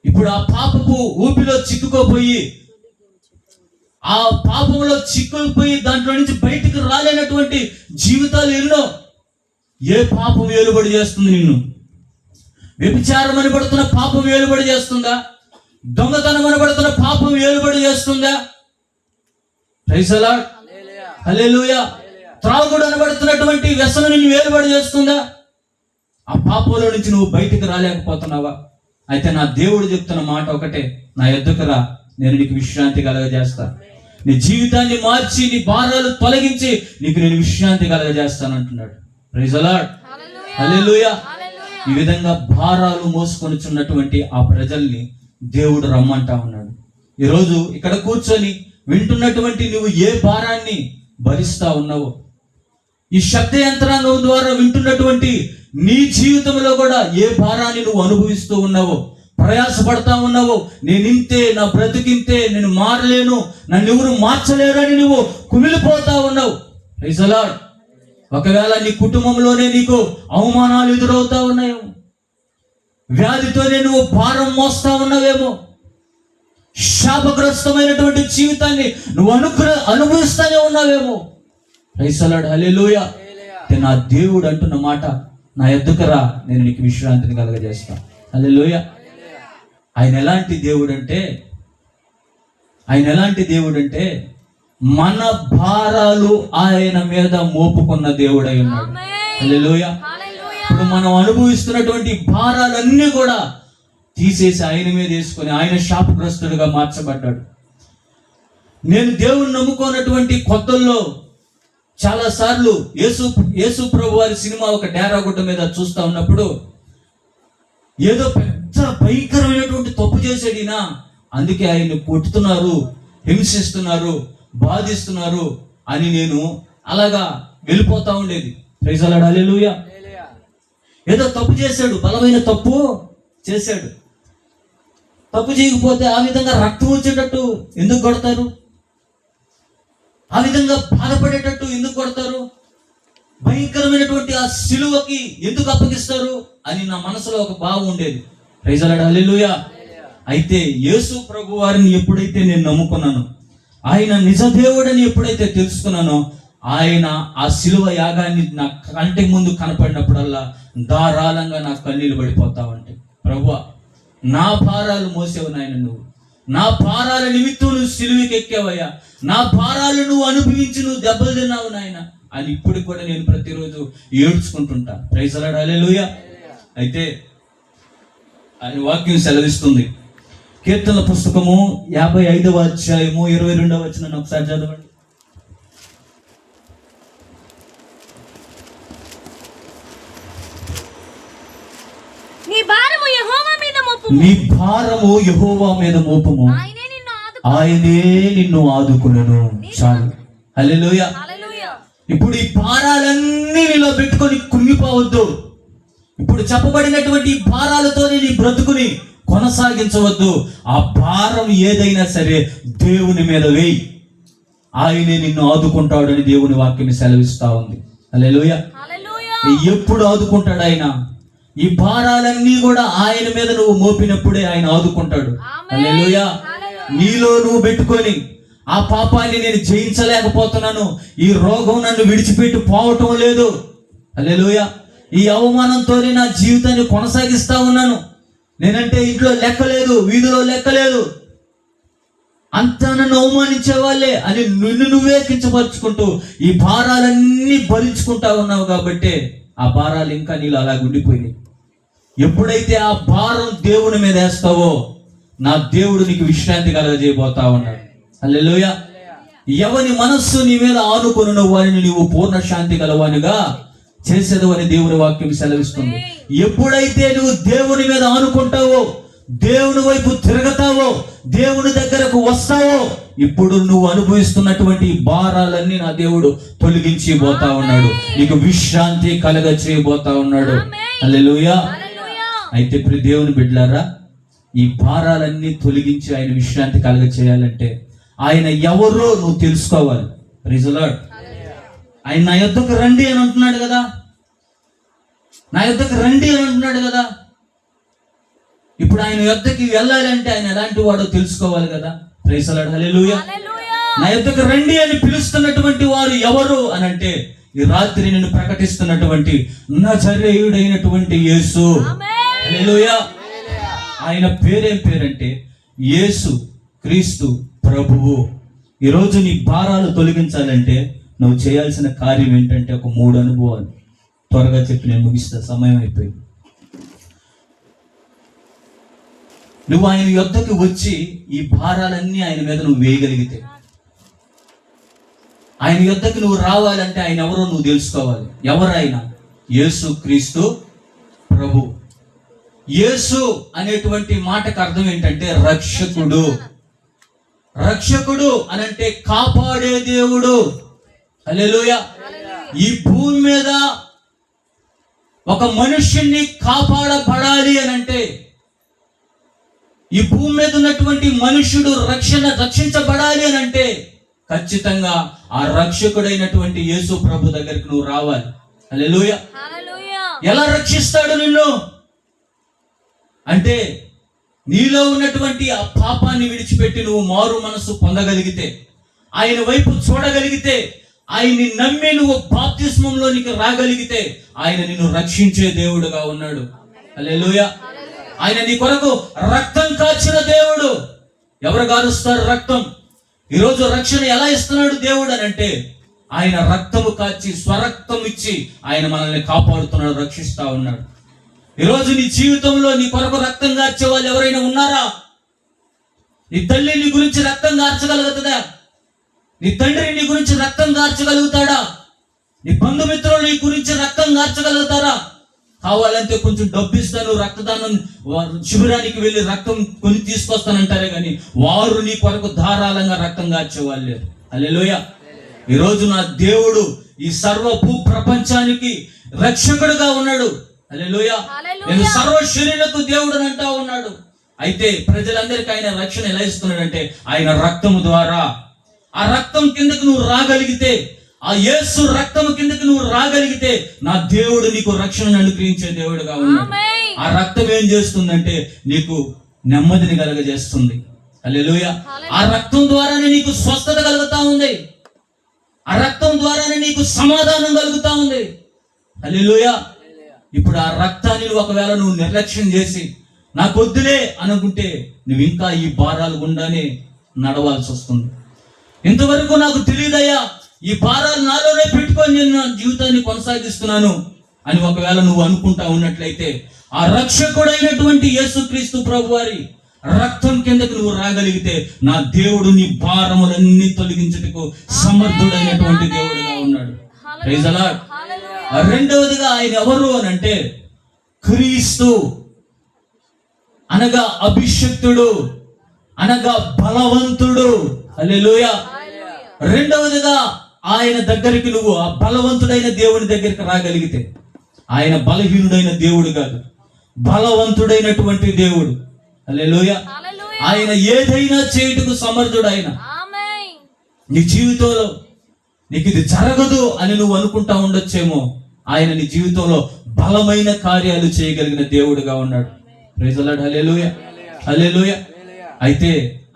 Speaker 1: ఇప్పుడు ఆ పాపపు ఊపిలో చిక్కుకోపోయి, ఆ పాపంలో చిక్కుకుపోయి దాంట్లో నుంచి బయటికి రాలేనటువంటి జీవితాలు ఎన్నో. ఏ పాపం ఏలుబడి చేస్తుంది నిన్ను? వ్యభిచారం అనబడుతున్న పాపం ఏలుబడి చేస్తుందా? దొంగతనం అనబడుతున్న పాపం ఏలుబడి చేస్తుందా? Praise the lord. హల్లెలూయా. త్రాగుడు అనబడుతున్నటువంటి వ్యసనం నిన్ను ఏలుబడి చేస్తుందా? ఆ పాపంలో నుంచి నువ్వు బయటికి రాలేకపోతున్నావా? అయితే నా దేవుడు చెప్తున్న మాట ఒకటే, నా యొద్దకు రా, నేను నీకు విశ్రాంతి కలగజేస్తా. నీ జీవితాన్ని మార్చి నీ భారాలు తొలగించి నీకు నేను విశ్రాంతి కలగజేస్తాను అంటున్నాడు. Praise the lord. హల్లెలూయా. ఈ విధంగా భారాలు మోసుకొనిచున్నటువంటి ఆ ప్రజల్ని దేవుడు రమ్మంటా ఉన్నాడు. ఈరోజు ఇక్కడ కూర్చొని వింటున్నటువంటి నువ్వు ఏ భారాన్ని భరిస్తా ఉన్నావో, ఈ శబ్ద యంత్రాంగం ద్వారా వింటున్నటువంటి నీ జీవితంలో కూడా ఏ భారాన్ని నువ్వు అనుభవిస్తూ ఉన్నావో, ప్రయాసపడతా ఉన్నావో, నేనింతే, నా బ్రతికింతే, నేను మారలేను, నన్ను ఎవరు మార్చలేరని నువ్వు కుమిలిపోతా ఉన్నావు. Praise the Lord. ఒకవేళ నీ కుటుంబంలోనే నీకు అవమానాలు ఎదురవుతా ఉన్నాయేమో, వ్యాధితోనే నువ్వు భారం మోస్తా ఉన్నావేమో, శాపగ్రస్తమైనటువంటి జీవితాన్ని నువ్వు అనుభవిస్తూనే ఉన్నావేమో. Praise the lord. హల్లెలూయా. నా దేవుడు అంటున్న మాట, నా యొద్దకు రా, నేను నీకు విశ్రాంతిని కలగజేస్తాను. హల్లెలూయా. ఆయన ఎలాంటి దేవుడు అంటే మన భారాలు ఆయన మీద మోపుకున్న దేవుడై ఉన్నాడు. హల్లెలూయా. ఇప్పుడు మనం అనుభవిస్తున్నటువంటి భారాలన్నీ కూడా తీసేసి ఆయన మీద వేసుకొని ఆయన శాపగ్రస్తుడిగా మార్చబడ్డాడు. నేను దేవుని నమ్ముకున్నటువంటి కొత్తల్లో చాలా సార్లు యేసు ప్రభు వారి సినిమా ఒక డేరాగుట్ట మీద చూస్తా ఉన్నప్పుడు ఏదో పెద్ద భయంకరమైనటువంటి తప్పు చేశాడు ఈయన, అందుకే ఆయన్ని కొట్టుతున్నారు, హింసిస్తున్నారు, బాధిస్తున్నారు అని నేను అలాగా వెళ్ళిపోతా ఉండేది. ప్రైజ్ ది లార్డ్, హల్లెలూయా. ఏదో తప్పు చేశాడు, బలమైన తప్పు చేశాడు. తప్పు చేయకపోతే ఆ విధంగా రక్తం వచ్చేటట్టు ఎందుకు కొడతారు? ఆ విధంగా బాధపడేటట్టు ఎందుకు కొడతారు? భయంకరమైనటువంటి ఆ సిలువకి ఎందుకు అప్పగిస్తారు అని నా మనసులో ఒక భావం ఉండేది. ప్రైజ్ ది లార్డ్, హల్లెలూయా. అయితే యేసు ప్రభు వారిని ఎప్పుడైతే నేను నమ్ముకున్నానో, ఆయన నిజ దేవుడని ఎప్పుడైతే తెలుసుకున్నానో, ఆయన ఆ సిలువ యాగాన్ని నా కంటి ముందు కనపడినప్పుడల్లా ధారాళంగా నా కన్నీళ్ళు పడిపోతా ఉంటాయి. ప్రభువా, నా భారాలు మోసేవు నాయన, నువ్వు నా భారాల నిమిత్తం నువ్వు సిలువకి ఎక్కావయ్యా, నా భారాలు నువ్వు అనుభవించి నువ్వు దెబ్బలు తిన్నావు నాయన అని ఇప్పటికి కూడా నేను ప్రతిరోజు ఏడ్చుకుంటుంటా. ప్రైజ్ ది లార్డ్, హల్లెలూయా. అయితే ఆయన వాక్యం సెలవిస్తుంది. కీర్తనల పుస్తకము 55వ అధ్యాయము 22వ వచనాన్ని ఒకసారి చదవండి.
Speaker 2: నీ భారము యెహోవా మీద మోపుము,
Speaker 1: నీ భారము యెహోవా మీద మోపము, ఆయనే నిన్ను ఆదుకునెను. చాలు, హల్లెలూయా.
Speaker 2: హల్లెలూయా.
Speaker 1: ఇప్పుడు ఈ భారాలన్నీ నీలో పెట్టుకొని కృంగిపోవద్దు. ఇప్పుడు చెప్పబడినటువంటి ఈ భారాలతో నీ బ్రతుకుని కొనసాగించవద్దు. ఆ భారం ఏదైనా సరే దేవుని మీద వేయి, ఆయనే నిన్ను ఆదుకుంటాడని దేవుని వాక్యం సెలవిస్తా ఉంది. హల్లెలూయా.
Speaker 2: హల్లెలూయా.
Speaker 1: ఎప్పుడు ఆదుకుంటాడు ఆయన? ఈ భారాలన్నీ కూడా ఆయన మీద నువ్వు మోపినప్పుడే ఆయన ఆదుకుంటాడు. హల్లెలూయా. నీలో నువ్వు పెట్టుకొని ఆ పాపాన్ని నేను జయించలేకపోతున్నాను, ఈ రోగం నన్ను విడిచిపెట్టి పోవటం లేదు, హల్లెలూయా, ఈ అవమానంతోనే నా జీవితాన్ని కొనసాగిస్తా ఉన్నాను, నేనంటే ఇంట్లో లెక్కలేదు, వీధిలో లెక్కలేదు, అంతా నన్ను అవమానించే వాళ్ళే అని నిన్ను నువ్వే కించపరుచుకుంటూ ఈ భారాలన్నీ భరించుకుంటా ఉన్నావు. కాబట్టి ఆ భారాలు ఇంకా నీళ్ళు అలా ఉండిపోయినాయి. ఎప్పుడైతే ఆ భారం దేవుని మీద వేస్తావో, నా దేవుడు నీకు విశ్రాంతి కలగజేయబోతా ఉన్నాడు. హల్లెలూయా. ఎవని మనస్సు నీ మీద ఆనుకొనున్న వారిని నీవు పూర్ణ శాంతి గలవానిగా చేసేది అని దేవుని వాక్యం సెలవిస్తుంది. ఎప్పుడైతే నువ్వు దేవుని మీద ఆనుకుంటావో, దేవుని వైపు తిరగతావో, దేవుని దగ్గరకు వస్తావో, ఇప్పుడు నువ్వు అనుభవిస్తున్నటువంటి భారాలన్నీ నా దేవుడు తొలగించి పోతా ఉన్నాడు, నీకు విశ్రాంతి కలగ చేయబోతా ఉన్నాడు. హల్లెలూయా. అయితే ఇప్పుడు దేవుని బిడ్డలారా, ఈ భారాలన్నీ తొలగించి ఆయన విశ్రాంతి కలగ చేయాలంటే ఆయన ఎవరో నువ్వు తెలుసుకోవాలి. Praise the Lord. ఆయన నా యొద్దకు రండి అని అంటున్నాడు కదా, నా యొద్దకు రండి అని అంటున్నాడు కదా. ఇప్పుడు ఆయన యొద్దకి వెళ్ళాలంటే ఆయన ఎలాంటి వాడో తెలుసుకోవాలి కదా. Praise the lord, hallelujah. నా యొద్దకు రండి అని పిలుస్తున్నటువంటి వారు ఎవరు అని అంటే, ఈ రాత్రి నేను ప్రకటిస్తున్నటువంటి నజరేయుడైనటువంటి యేసు. హల్లెలూయా. ఆయన పేరేం పేరంటే యేసు క్రీస్తు ప్రభువు. ఈరోజు నీ భారాలు తొలగించాలంటే నువ్వు చేయాల్సిన కార్యం ఏంటంటే ఒక 3 అనుభవాలు త్వరగా చెప్పి నేను ముగిస్తా, సమయం అయిపోయింది. నువ్వు ఆయన యొద్దకు వచ్చి ఈ భారాలన్నీ ఆయన మీద నువ్వు వేయగలిగితే, ఆయన యొద్దకు నువ్వు రావాలంటే ఆయన ఎవరో నువ్వు తెలుసుకోవాలి. ఎవరు ఆయన? యేసు క్రీస్తు ప్రభు. యేసు అనేటువంటి మాటకు అర్థం ఏంటంటే రక్షకుడు. రక్షకుడు అనంటే కాపాడే దేవుడు. హల్లెలూయా. ఈ భూమి మీద ఒక మనుష్యుణ్ణి కాపాడబడాలి అనంటే, ఈ భూమి మీద ఉన్నటువంటి మనుష్యుడు రక్షించబడాలి అనంటే ఖచ్చితంగా ఆ రక్షకుడైనటువంటి యేసు ప్రభు దగ్గరికి నువ్వు రావాలి. హల్లెలూయా. ఎలా రక్షిస్తాడు నిన్ను అంటే, నీలో ఉన్నటువంటి ఆ పాపాన్ని విడిచిపెట్టి నువ్వు మారు మనసు పొందగలిగితే, ఆయన వైపు చూడగలిగితే, ఆయన్ని నమ్మి నువ్వు బాప్తిస్మంలోనికి రాగలిగితే, ఆయన నిన్ను రక్షించే దేవుడుగా ఉన్నాడు. హల్లెలూయా. ఆయన నీ కొరకు రక్తం కాచిన దేవుడు. ఎవరు కారుస్తారు రక్తం? ఈరోజు రక్షణ ఎలా ఇస్తున్నాడు దేవుడు అని అంటే, ఆయన రక్తము కాచి స్వరక్తం ఇచ్చి ఆయన మనల్ని కాపాడుతున్నాడు, రక్షిస్తా ఉన్నాడు. ఈరోజు నీ జీవితంలో నీ కొరకు రక్తం కార్చే వాళ్ళు ఎవరైనా ఉన్నారా? నీ తల్లి నీ గురించి రక్తం కార్చగలుగుతుందా? నీ తండ్రి నీ గురించి రక్తం కార్చగలుగుతాడా? నీ బంధుమిత్రులు నీ గురించి రక్తం కార్చగలుగుతారా? కావాలంటే కొంచెం డబ్బు ఇస్తాను, రక్తదానం శిబిరానికి వెళ్ళి రక్తం కొని తీసుకొస్తానంటారే కానీ వారు నీ కొరకు ధారాళంగా రక్తం కార్చేవాళ్ళు లేరు. హల్లెలూయా. ఈరోజు నా దేవుడు ఈ సర్వ భూ ప్రపంచానికి రక్షకుడుగా ఉన్నాడు. హల్లెలూయా. నేను సర్వ శరీరులకు దేవుడు అంటా ఉన్నాడు. అయితే ప్రజలందరికీ ఆయన రక్షణ ఎలా ఇస్తున్నాడంటే ఆయన రక్తము ద్వారా. ఆ రక్తం కిందకు నువ్వు రాగలిగితే, ఆ యేసు రక్తము కిందకు నువ్వు రాగలిగితే నా దేవుడు నీకు రక్షణను అనుగ్రహించే దేవుడుగా ఉన్నాడు. ఆ రక్తం ఏం చేస్తుందంటే నీకు నెమ్మదిని కలగజేస్తుంది. హల్లెలూయా. ఆ రక్తం ద్వారానే నీకు స్వస్థత కలుగుతా ఉంది. ఆ రక్తం ద్వారానే నీకు సమాధానం కలుగుతా ఉంది. హల్లెలూయా. ఇప్పుడు ఆ రక్తాన్ని ఒకవేళ నువ్వు నిర్లక్ష్యం చేసి నాకు వద్దులే అనుకుంటే నువ్వు ఇంకా ఈ భారాలు గుండానే నడవాల్సి వస్తుంది. ఇంతవరకు నాకు తెలియదయ్యా, ఈ భారాలు నాలోనే పెట్టుకొని నేను నా జీవితాన్ని కొనసాగిస్తున్నాను అని ఒకవేళ నువ్వు అనుకుంటా ఉన్నట్లయితే ఆ రక్షకుడైనటువంటి యేసుక్రీస్తు ప్రభువారి రక్తం కిందకు నువ్వు రాగలిగితే నా దేవుడు నీ భారములన్నీ తొలగించుటకు సమర్థుడైనటువంటి దేవుడుగా ఉన్నాడు. Praise the Lord. రెండవదిగా ఆయన ఎవరు అని అంటే క్రీస్తు అనగా అభిషిక్తుడు, అనగా బలవంతుడు. హల్లెలూయా. రెండవదిగా ఆయన దగ్గరికి నువ్వు ఆ బలవంతుడైన దేవుని దగ్గరికి రాగలిగితే, ఆయన బలహీనుడైన దేవుడు కాదు, బలవంతుడైనటువంటి దేవుడు. హల్లెలూయా. ఆయన ఏదైనా చేయుటకు సమర్థుడు. ఆయన నీ జీవితంలో నీకు ఇది జరగదు అని నువ్వు అనుకుంటా ఉండొచ్చేమో, ఆయన నీ జీవితంలో బలమైన కార్యాలు చేయగలిగిన దేవుడుగా ఉన్నాడు. Praise the lord. Hallelujah. Hallelujah. అయితే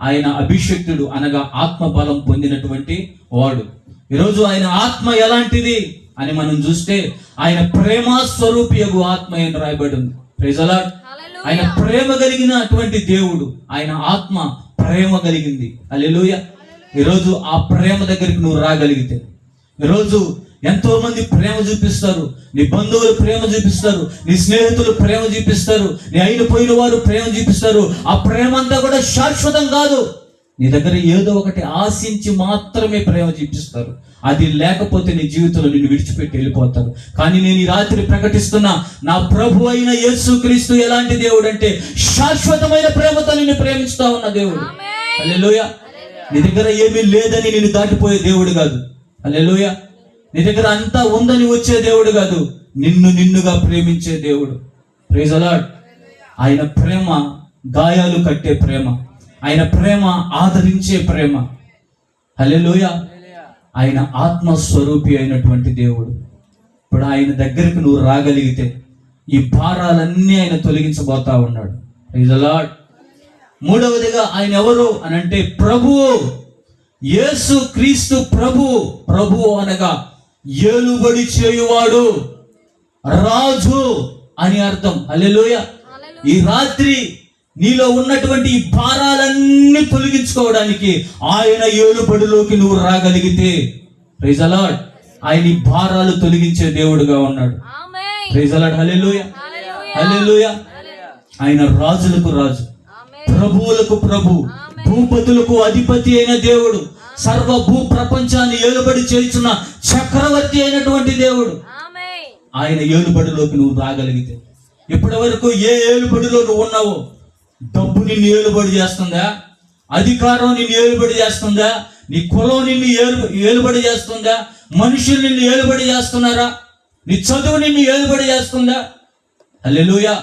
Speaker 1: ఆయన అభిషేక్తుడు అనగా ఆత్మ బలం పొందినటువంటి వాడు. ఈరోజు ఆయన ఆత్మ ఎలాంటిది అని మనం చూస్తే ఆయన ప్రేమ స్వరూపియగు ఆత్మ అని రాయబడి ఉంది. Praise the Lord. ఆయన ప్రేమ కలిగినటువంటి దేవుడు. ఆయన ఆత్మ ప్రేమ కలిగింది. హల్లెలూయా. ఈరోజు ఆ ప్రేమ దగ్గరికి నువ్వు రాగలిగితే, ఈరోజు ఎంతో మంది ప్రేమ చూపిస్తారు, నీ బంధువులు ప్రేమ చూపిస్తారు, నీ స్నేహితులు ప్రేమ చూపిస్తారు, నీ అయిన పోయిన వారు ప్రేమ చూపిస్తారు. ఆ ప్రేమ అంతా కూడా శాశ్వతం కాదు. నీ దగ్గర ఏదో ఒకటి ఆశించి మాత్రమే ప్రేమ చూపిస్తారు. అది లేకపోతే నీ జీవితంలో నిన్ను విడిచిపెట్టి వెళ్ళిపోతారు. కానీ నేను ఈ రాత్రి ప్రకటిస్తున్నా, నా ప్రభు అయిన యేసుక్రీస్తు ఎలాంటి దేవుడు అంటే శాశ్వతమైన ప్రేమతో నిన్ను ప్రేమిస్తా ఉన్న దేవుడు. హల్లెలూయా. నీ దగ్గర ఏమీ లేదని నిన్ను దాటిపోయే దేవుడు కాదు. హల్లెలూయా. నీ దగ్గర అంతా ఉందని వచ్చే దేవుడు కాదు, నిన్నుగా ప్రేమించే దేవుడు. Praise the Lord. ఆయన ప్రేమ గాయాలు కట్టే ప్రేమ, ఆయన ప్రేమ ఆదరించే ప్రేమ. హల్లెలూయా. ఆయన ఆత్మస్వరూపి అయినటువంటి దేవుడు. ఇప్పుడు ఆయన దగ్గరికి నువ్వు రాగలిగితే ఈ భారాలన్నీ ఆయన తొలగించబోతా ఉన్నాడు. Praise the Lord. మూడవదిగా ఆయన ఎవరు అని అంటే ప్రభువు. యేసు క్రీస్తు ప్రభువు. ప్రభువు అనగా ఏలుబడి చేయువాడు, రాజు అని అర్థం. హల్లెలూయా. ఈ రాత్రి నీలో ఉన్నటువంటి ఈ భారాలన్నీ తొలగించుకోవడానికి ఆయన ఏలుబడిలోకి నువ్వు రాగలిగితే, ప్రైజ్ ది లార్డ్, ఆయన ఈ భారాలు తొలగించే దేవుడుగా ఉన్నాడు. Praise the lord. Hallelujah. Hallelujah. ఆయన రాజులకు రాజు, ప్రభువులకు ప్రభు, భూపతులకు అధిపతి అయిన దేవుడు, సర్వ భూ ప్రపంచాన్ని ఏలుబడి చేస్తున్న చక్రవర్తి అయినటువంటి దేవుడు. ఆయన ఏలుబడిలోకి నువ్వు రాగలిగితే, ఇప్పటి వరకు ఏ ఏలుబడిలో నువ్వు ఉన్నావో, డబ్బు నిన్ను ఏలుబడి చేస్తుందా, అధికారం నిన్ను ఏలుబడి చేస్తుందా, నీ కులం నిన్ను ఏలుబడి చేస్తుందా, మనుషులు నిన్ను ఏలుబడి చేస్తున్నారా, నీ చదువు నిన్ను ఏలుబడి చేస్తుందా? హల్లెలూయా.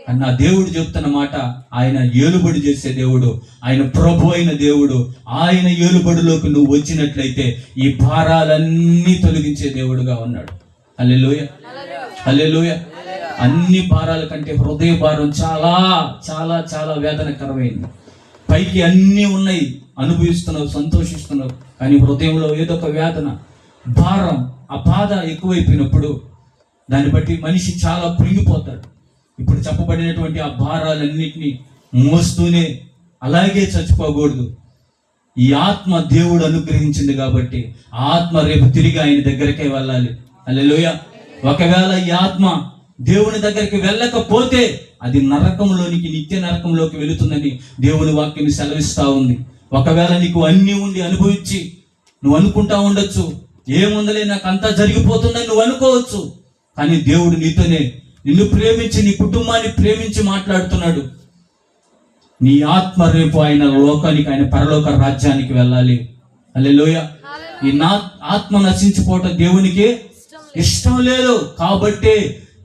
Speaker 1: అని నా దేవుడు చెప్తున్న మాట, ఆయన ఏలుబడి చేసే దేవుడు, ఆయన ప్రభు అయిన దేవుడు. ఆయన ఏలుబడిలోకి నువ్వు వచ్చినట్లయితే ఈ భారాలన్నీ తొలగించే దేవుడుగా ఉన్నాడు. హల్లెలూయా. హల్లెలూయా. అన్ని భారాల కంటే హృదయ భారం చాలా చాలా చాలా వేదనకరమైంది. పైకి అన్నీ ఉన్నాయి, అనుభవిస్తున్నావు, సంతోషిస్తున్నావు, కానీ హృదయంలో ఏదో ఒక వేదన, భారం, ఆ బాధ ఎక్కువైపోయినప్పుడు దాన్ని బట్టి మనిషి చాలా కృంగిపోతాడు. ఇప్పుడు చెప్పబడినటువంటి ఆ భారాలన్నిటినీ మోస్తూనే అలాగే చచ్చిపోకూడదు. ఈ ఆత్మ దేవుడు అనుగ్రహించింది కాబట్టి ఆ ఆత్మ రేపు తిరిగి ఆయన దగ్గరికే వెళ్ళాలి. హల్లెలూయా. ఒకవేళ ఈ ఆత్మ దేవుని దగ్గరికి వెళ్ళకపోతే అది నరకంలోనికి, నిత్య నరకంలోకి వెళుతుందని దేవుని వాక్యం సెలవిస్తా ఉంది. ఒకవేళ నీకు అన్నీ ఉండి అనుభవించి నువ్వు అనుకుంటా ఉండొచ్చు, ఏముందలే నాకు అంతా జరిగిపోతుందని నువ్వు అనుకోవచ్చు, కానీ దేవుడు నీతోనే నిన్ను ప్రేమించి, నీ కుటుంబాన్ని ప్రేమించి మాట్లాడుతున్నాడు. నీ ఆత్మ రేపు ఆయన లోకానికి, ఆయన పరలోక రాజ్యానికి వెళ్ళాలి. హల్లెలూయా. ఈ నా ఆత్మ నశించిపోవటం దేవునికి ఇష్టం లేదు. కాబట్టి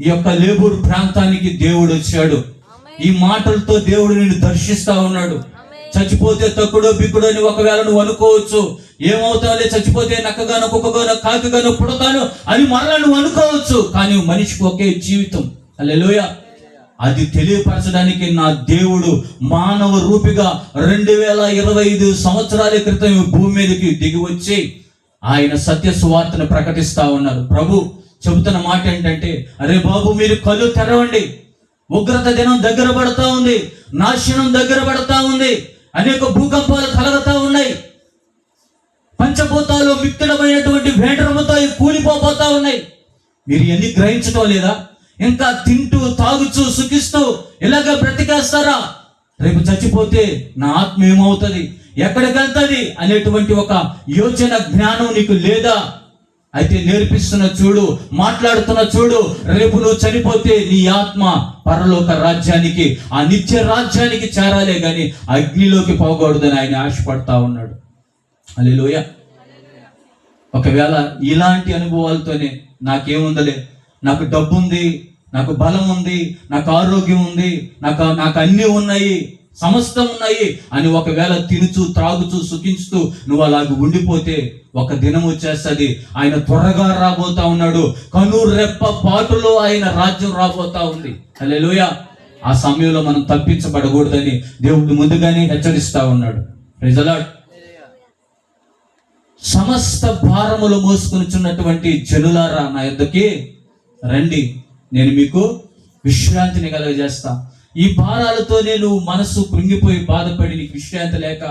Speaker 1: ఈ యొక్క లేబూర్ ప్రాంతానికి దేవుడు వచ్చాడు. ఈ మాటలతో దేవుడు నిన్ను దర్శిస్తా ఉన్నాడు. చచ్చిపోతే తక్కుడో బిక్కుడో అని ఒకవేళ నువ్వు అనుకోవచ్చు. ఏమవుతావులే, చచ్చిపోతే నక్కగానో కుక్కగానో కాకిగానో పుడతాను అని మరలా నువ్వు అనుకోవచ్చు. కానీ మనిషికి ఒకే జీవితం. హల్లెలూయా. అది తెలియపరచడానికి నా దేవుడు మానవ రూపిగా 2025 సంవత్సరాల క్రితం భూమి మీదకి దిగి వచ్చి ఆయన సత్య సువార్తను ప్రకటిస్తా ఉన్నారు. ప్రభు చెబుతున్న మాట ఏంటంటే, అరే బాబు, మీరు కళ్ళు తెరవండి, ఉగ్రత దినం దగ్గర పడతా ఉంది, నాశనం దగ్గర పడతా ఉంది, అనేక భూకంపాలు కలుగుతా ఉన్నాయి, పంచభూతాలు మిక్కిడమైనటువంటి వేండ్రముతో కూలిపోతా ఉన్నాయి. మీరు ఎన్ని గ్రహించటం లేదా? ఇంకా తింటూ తాగుచూ సుఖిస్తూ ఇలాగ బ్రతికేస్తారా? రేపు చచ్చిపోతే నా ఆత్మ ఏమవుతుంది, ఎక్కడికి వెళ్తుంది అనేటువంటి ఒక యోచన జ్ఞానం నీకు లేదా? అయితే నేర్పిస్తున్న చూడు, మాట్లాడుతున్న చూడు. రేపు నువ్వు చనిపోతే నీ ఆత్మ పరలోక రాజ్యానికి, ఆ నిత్య రాజ్యానికి చేరాలే గాని అగ్నిలోకి పోకూడదని ఆయన ఆశపడతా ఉన్నాడు. హల్లెలూయా. ఒకవేళ ఇలాంటి అనుభవాలతోనే నాకేముందలే, నాకు డబ్బు ఉంది, నాకు బలం ఉంది, నాకు ఆరోగ్యం ఉంది, నాకు అన్నీ ఉన్నాయి, సమస్తం ఉన్నాయి అని ఒకవేళ తినుచు త్రాగుచూ సుఖించుతూ నువ్వు అలాగ ఉండిపోతే ఒక దినం వచ్చేస్తుంది. ఆయన త్వరగా రాబోతా ఉన్నాడు. కనురెప్ప పాటులో ఆయన రాజ్యం రాబోతా ఉంది. హల్లెలూయా. ఆ సమయంలో మనం తప్పించబడకూడదని దేవుడు ముందుగానే హెచ్చరిస్తా ఉన్నాడు. Praise the Lord. సమస్త భారములు మోసుకొనిచున్నటువంటి జనులారా, నా యొద్దకి రండి, నేను మీకు విశ్రాంతిని కలుగజేస్తా. ఈ భారాలతో నువ్వు మనసు కృంగిపోయి బాధపడి నీకు విశ్రాంతి లేక,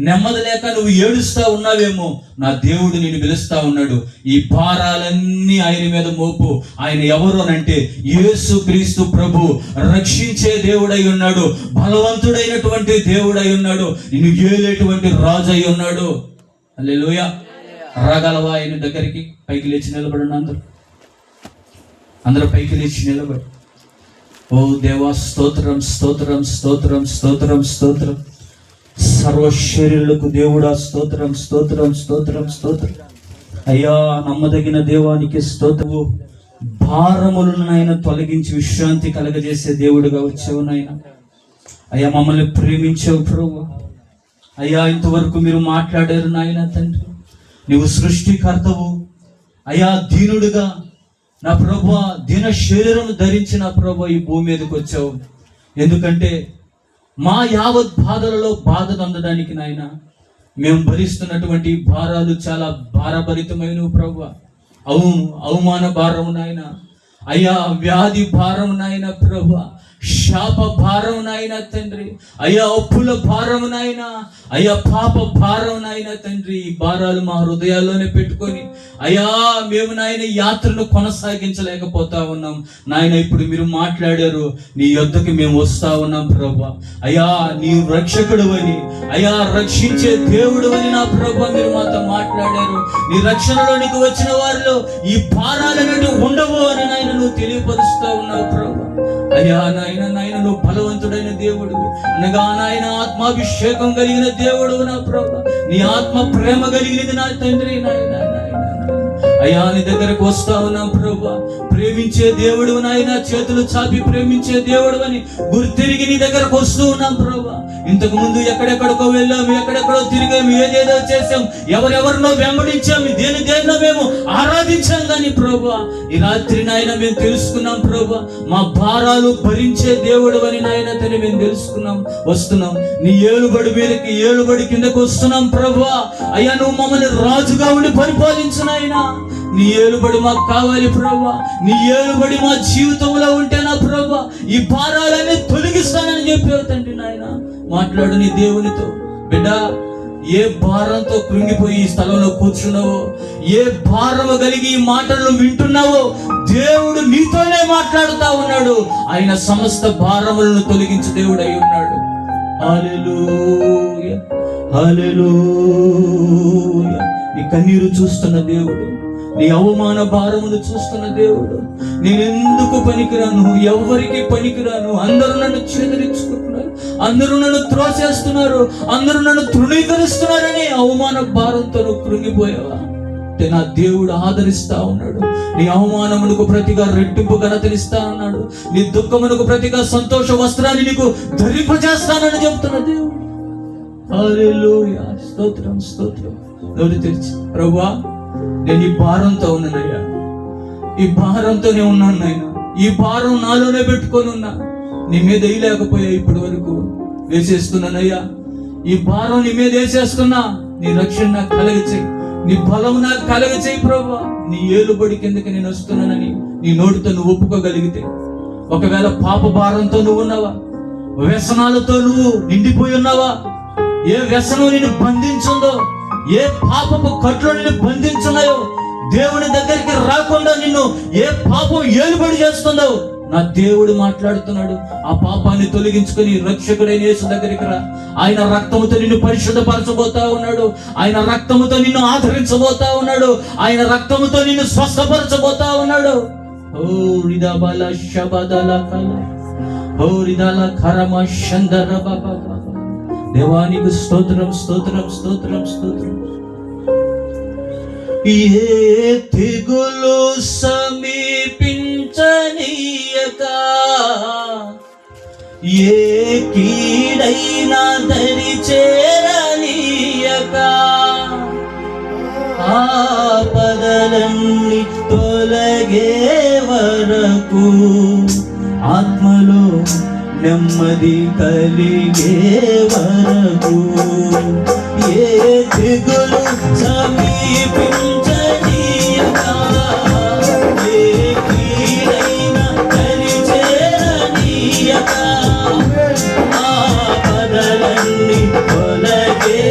Speaker 1: నెమ్మది లేక నువ్వు ఏడుస్తా ఉన్నావేమో, నా దేవుడు నిన్ను పిలుస్తా ఉన్నాడు. ఈ భారాలన్నీ ఆయన మీద మోపు. ఆయన ఎవరు అనంటే యేసు క్రీస్తు ప్రభు, రక్షించే దేవుడై ఉన్నాడు, బలవంతుడైనటువంటి దేవుడై ఉన్నాడు, నిన్ను ఏలేటువంటి రాజు అయి ఉన్నాడు. హల్లెలూయా. రాగలవా ఆయన దగ్గరికి? పైకి లేచి నిలబడండి. అందరూ పైకి లేచి నిలబడి, ఓ దేవా, స్తోత్రం స్తోత్రం స్తోత్రం స్తోత్రం స్తోత్రం, సర్వశరీరులకు దేవుడా స్తోత్రం స్తోత్రం స్తోత్రం స్తోత్రం. అయ్యా, నమ్మదగిన దేవానికి స్తోత్రము. భారములను నాయన తొలగించి విశ్రాంతి కలగజేసే దేవుడుగా వచ్చావు నాయన. అయ్యా, మమ్మల్ని ప్రేమించావు ప్రభు. అయ్యా, ఇంతవరకు మీరు మాట్లాడారు నాయన తండ్రి. నీవు సృష్టికర్తవు అయ్యా. దీనుడుగా నా ప్రభువా, దీన శరీరం ధరించిన ప్రభు ఈ భూమి మీదకి వచ్చావు. ఎందుకంటే మా యావత్ బాధలలో బాధ పొందడానికి నాయన మేము భరిస్తున్నటువంటి భారాలు చాలా భారభరితమైనవి ప్రభు. అవమాన భారము నాయన, అయ్యా, వ్యాధి భారం నాయన ప్రభు, శాప భారం నాయన తండ్రి, అయ్యా, అప్పుల భారం నాయన, అయ్యా, పాప భారం నాయన తండ్రి. ఈ భారాలు మా హృదయాల్లోనే పెట్టుకొని అయ్యా మేము నాయన యాత్రను కొనసాగించలేకపోతా ఉన్నాం నాయన. ఇప్పుడు మీరు మాట్లాడారు, నీ యొద్దకు మేము వస్తా ఉన్నాం ప్రభు. అయ్యా, నీ రక్షకుడు అని, అయ్యా, రక్షించే దేవుడు అని నా ప్రభు మీరు మాతో మాట్లాడారు. నీ రక్షణలోనికి వచ్చిన వారిలో ఈ భారాలనేవి ఉండవు అని నాయన నువ్వు తెలియపరుస్తా ఉన్నావు ప్రభు. అయ్యా నాయన, నువ్వు బలవంతుడైన దేవుడు అనగా నాయన ఆత్మాభిషేకం కలిగిన దేవుడు నా ప్రభు. నీ ఆత్మ ప్రేమ కలిగినది నా తండ్రి నాయన. అయ్యా, నీ దగ్గరకు వస్తా ఉన్నాం ప్రభు. ప్రేమించే దేవుడు నాయన, చేతులు చాపి ప్రేమించే దేవుడు అని గుర్తిరిగి నీ దగ్గరకు వస్తూ ఉన్నాం ప్రభు. ఇంతకు ముందు ఎక్కడెక్కడికో వెళ్ళాము, ఎక్కడెక్కడో తిరిగాము, ఏదేదో చేసాం, ఎవరెవరినో వెంబడించాము, దేనినో మేము ఆరాధించాం. కానీ ప్రభు, ఈ రాత్రి నాయన మేము తెలుసుకున్నాం ప్రభు, మా భారాలు భరించే దేవుడు అని నాయన తని మేము తెలుసుకున్నాం. వస్తున్నాం నీ ఏలుబడి మీదకి, ఏలుబడి కిందకు వస్తున్నాం ప్రభు. అయ్యా, నువ్వు మమ్మల్ని రాజుగా ఉండి పరిపాలించు నాయన. నీ ఏలుబడి మాకు కావాలి ప్రభు. నీ ఏలుబడి మా జీవితంలో ఉంటేనా ప్రభు ఈ భారాలన్నీ తొలగిస్తానని చెప్పావు తండ్రి నాయన. మాట్లాడు నీ దేవునితో. బిడ్డ, ఏ భారంతో కృంగిపోయి ఈ స్థలంలో కూర్చున్నావో, ఏ భారము కలిగి ఈ మాటలను వింటున్నావో, దేవుడు నీతోనే మాట్లాడుతా ఉన్నాడు. ఆయన సమస్త భారములను తొలగించే దేవుడు అయి ఉన్నాడు. హల్లెలూయా, హల్లెలూయా. నీ కన్నీరు చూస్తున్న దేవుడు, నీ అవమాన భారమును చూస్తున్న దేవుడు, నేనెందుకు పనికిరాను, ఎవరికి పనికిరాను, అందరూ నన్ను చేదరించుకుంటున్నారు, అందరూ నన్ను త్రోసేస్తున్నారు, అందరూ నన్ను తృణీకరిస్తున్నారని అవమాన భారంతో నువ్వు కృంగిపోయావా? నా దేవుడు ఆదరిస్తా ఉన్నాడు. నీ అవమానమునకు ప్రతిగా రెట్టింపు ఘనతనిస్తా ఉన్నాడు. నీ దుఃఖమునకు ప్రతిగా సంతోష వస్త్రాన్ని నీకు ధరింపజేస్తానని చెప్తున్న దేవుడు. హల్లెలూయా, స్తోత్రం స్తోత్రం. నోరు తెరిచి, ప్రభువా నేను ఈ భారంతో ఉన్నానయ్యా, ఈ భారంతోనే ఉన్నాను నాయనా, ఈ భారం నాలోనే పెట్టుకొని ఉన్నా, నీ మీద వేయలేకపోయా, ఇప్పటి వరకు వేసేస్తున్నానయ్యా, ఈ భారం నీ మీద వేసేస్తున్నా, నీ రక్షణ నాకు కలగచేయి, నీ బలం నాకు కలగచేయి ప్రభువా. నీ ఏలుబడి కిందకి నేను వస్తున్నానని నీ నోటితో నువ్వు ఒప్పుకోగలిగితే, ఒకవేళ పాప భారంతో నువ్వు ఉన్నావా, వ్యసనాలతో నువ్వు నిండిపోయి ఉన్నావా, ఏ వ్యసనం నిన్ను బంధించుందో, ఏ పాపపు కట్లు నిన్ను బంధించున్నాయో, దేవుని దగ్గరికి రాకుండా నిన్ను ఏ పాపం ఏలుబడి చేస్తుందో, నా దేవుడు మాట్లాడుతున్నాడు. ఆ పాపాన్ని తొలగించుకొని రక్షకుడైన యేసు దగ్గరికి రా. ఆయన రక్తముతో నిన్ను పరిశుద్ధపరచబోతా ఉన్నాడు. ఆయన రక్తముతో నిన్ను ఆదరించబోతా ఉన్నాడు. ఆయన రక్తముతో నిన్ను స్వస్థపరచబోతా ఉన్నాడు. ఓ రిదాబాల శబదల కల, ఓ రిదాల కరమ శందర బాబా. దేవానికి స్తోత్రం స్తోత్రం స్తోత్రం స్తోత్రం. ఏ తెగులు సమీపించనీయక, ఏ కీడైనా దరి చేరనీయక, ఆపదలన్నీ తొలగే వరకు ఆత్మలో నెమ్మది కలిగే వరకు, ఏ తెగులు సమీపించనీయక, ఏ కీడైనా దరి చేరనీయక, ఆపదలన్నీ తొలగే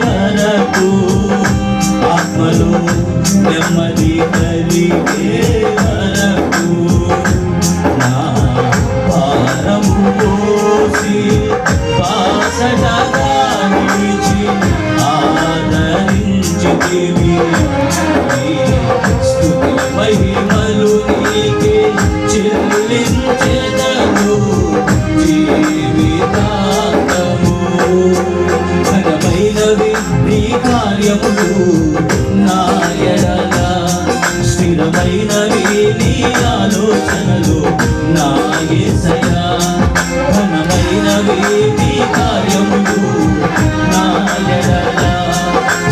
Speaker 1: వరకు ఆత్మలో నెమ్మది కలిగే వరకు, నా భారము మోసి బాసటగా నిలిచి ఆదరించితివి. స్తుతి మహిమలు నీకే చెల్లించెదను జీవితాంతము. ఘనమైనవి నీ కార్యములు నా ఎడల, స్థిరమైనవి నీ ఆలోచనలు నా యేసయ్యా. ఘనమైనవి నీ కార్యములు నా ఎడల,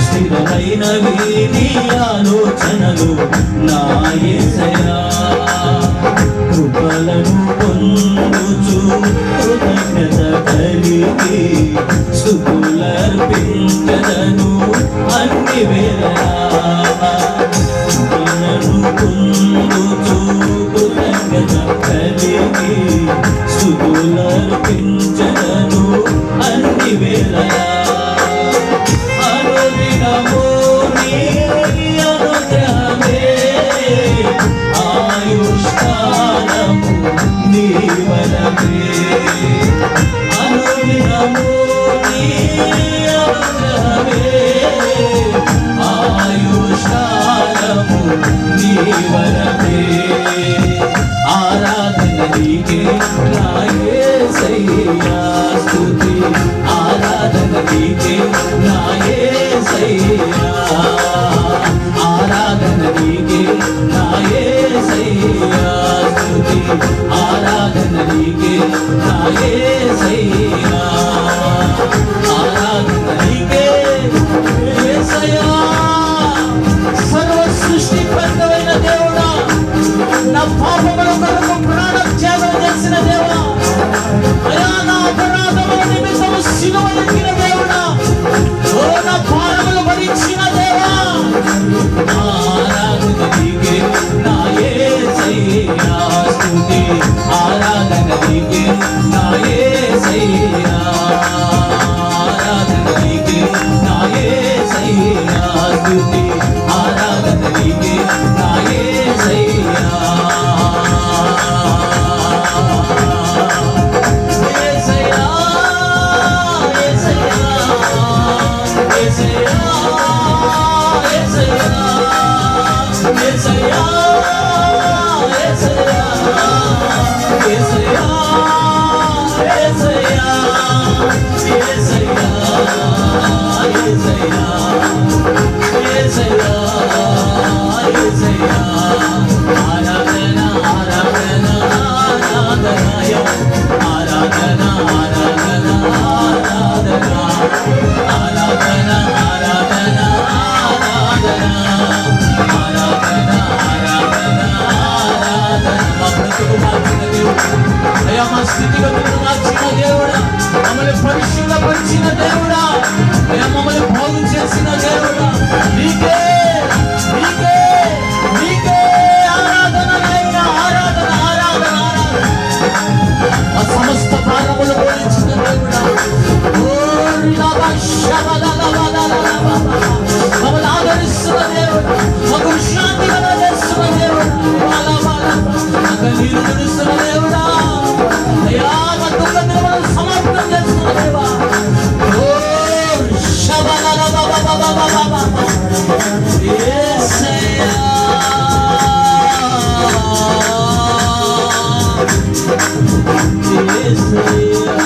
Speaker 1: స్థిరమైనవి నీ ఆలోచనలు నా యేసయ్యా. కృపలను పొందుచు కృతజ్ఞత కలిగి స్తుతులర్పించెదను అన్ని వేళలా. కృపలను పొందుచు కృతజ్ఞత కలిగి స్తుతులర్పించెదను అన్ని వేళలా. అనుదినము నీ అనుగ్రహమే, ఆయుష్కాలము నీ వరమే. అనుదినము నీ అనుగ్రహమే, ఆయుష్కాలము నీ వరమే. ఆరాధన నీకే నా యేసయ్యా స్తుతి, ఆరాధన నీకే నా యేసయ్యా, ఆరాధన నీకే నా యేసయ్యా స్తుతి, ఆరాధన నీకే నా యేసయ్యా, ఆరాధన నీకే యేసయ్యా. సర్వ సృష్టికర్తవైన దేవుడా, నా పాపముల కొరకు ప్రాణత్యాగం చేసిన దేవా, అయా నా అపరాధముల నిమిత్తము సిలువ ఎక్కిన దేవుడా, ఓ నా భారములు భరించిన దేవా, ఆరాధన నీకే నా యేసయ్యా స్తుతి, ఆరాధన నీకే నా యేసయ్యా, ఆరాధన నీకే నా యేసయ్యా స్తుతి, ఆరాధన నీకే నా యేసయ్యా. యేసయ్యా యేసయ్యా యేసయ్యా ఆరాధన ఆరాధన ఆరాధనాయ ఆరాధన ఆరాధన ఆరాధన ఆరాధన ఆరాధన ఆరాధన ఆరాధన ఆరాధన మా బ్రతుకు మార్చిన దేవుడు అయ్యా, మా స్థితిగతులను మార్చిన దేవుడా, మమ్మల్ని పరిశుద్ధపరిచిన దేవుడా, అయ్యా మమ్మల్ని బాగు చేసిన దేవుడా, నీకే నీకే నీకే ఆరాధన నాయనా, ఆరాధన ఆరాధన ఆరాధన. మా సమస్త భారములు పోలించిన దేవుడా, మమ్మల్ని ఆదరిస్తున్న దేవుడా, మాకు విశ్రాంతి కలగజేస్తున్న దేవుడా, నీరు తెలుస్తున్న దేవుడా, అయ్యా మా దుఃఖ దినములను సమాప్తం చేస్తున్న దేవా. ఓ శబలల బాబా బాబా బాబా యేసయ్యా యేసయ్యా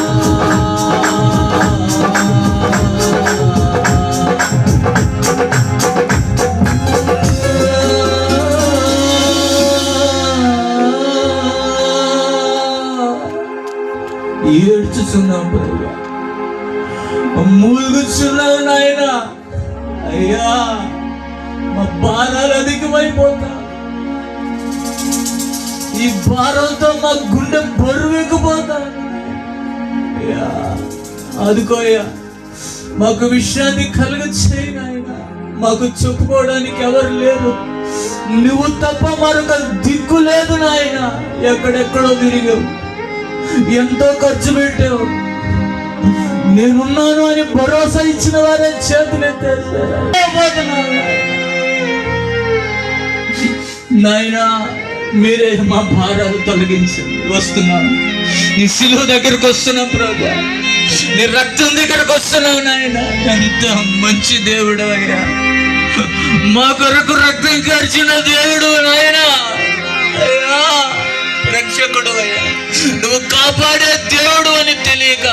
Speaker 1: ఏడ్చుచున్నాం ప్రభు, మూలుగుచున్నావు నాయన. అయ్యా మా భారాలు అధికమైపోతా, ఈ భారంతో మా గుండె బరువెక్కిపోతా. అయ్యా అదుకోయ్యా, మాకు విశ్రాంతి కలుగ చేయి నాయన. మాకు చెప్పుకోవడానికి ఎవరు లేరు, నువ్వు తప్ప మరొక దిక్కు లేదు నాయన. ఎక్కడెక్కడో తిరిగావు, ఎంతో ఖర్చు పెట్టావు, నేనున్నాను అని భరోసా ఇచ్చిన వారే చేతులు ఎత్తేసారు నాయనా. మీరే మా భారాలు తొలగించండి. వస్తున్నాను, నీ శిలువ దగ్గరకు వస్తున్నాం ప్రభు, నీ రక్తం దగ్గరకు వస్తున్నావు నాయన. ఎంత మంచి దేవుడు అయ్యా, మా కొరకు రక్తం కార్చిన దేవుడు నాయన. అయ్యా రక్షకుడు అయ్యా, నువ్వు కాపాడే దేవుడు అని తెలియక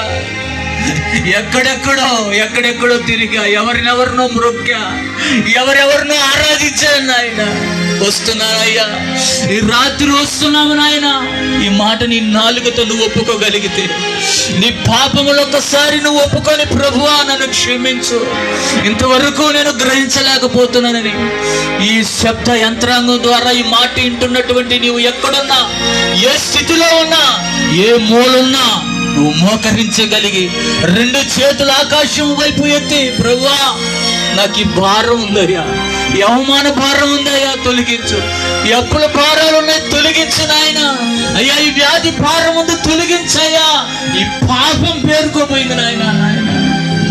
Speaker 1: ఎక్కడెక్కడో తిరిగా, ఎవరినెవరినో మ్రొక్కా, ఎవరెవరినో ఆరాధించాను నాయన. వస్తున్నానయ్యా, ఈ రాత్రి వస్తున్నాము నాయన. ఈ మాట నీ నాలుకతో నువ్వు ఒప్పుకోగలిగితే, నీ పాపములు ఒక్కసారి నువ్వు ఒప్పుకొని ప్రభువా నన్ను క్షమించు, ఇంతవరకు నేను గ్రహించలేకపోతున్నానని, ఈ శబ్ద యంత్రాంగం ద్వారా ఈ మాట వింటున్నటువంటి నీవు ఎక్కడున్నా, ఏ స్థితిలో ఉన్నా, ఏ మూలున్నా నువ్వు మోకరించగలిగి రెండు చేతులు ఆకాశం వైపు ఎత్తి, ప్రభువా నాకు ఈ భారం ఉందయ్యా, ఈ అవమాన భారం ఉందయ్యా తొలగించు, ఈ అప్పుల భారాలు ఉన్నాయి తొలగించు నాయన. అయ్యా ఈ వ్యాధి భారం ఉంది తొలగించయ్యా, ఈ పాపం పేరుకోపోయింది నాయన.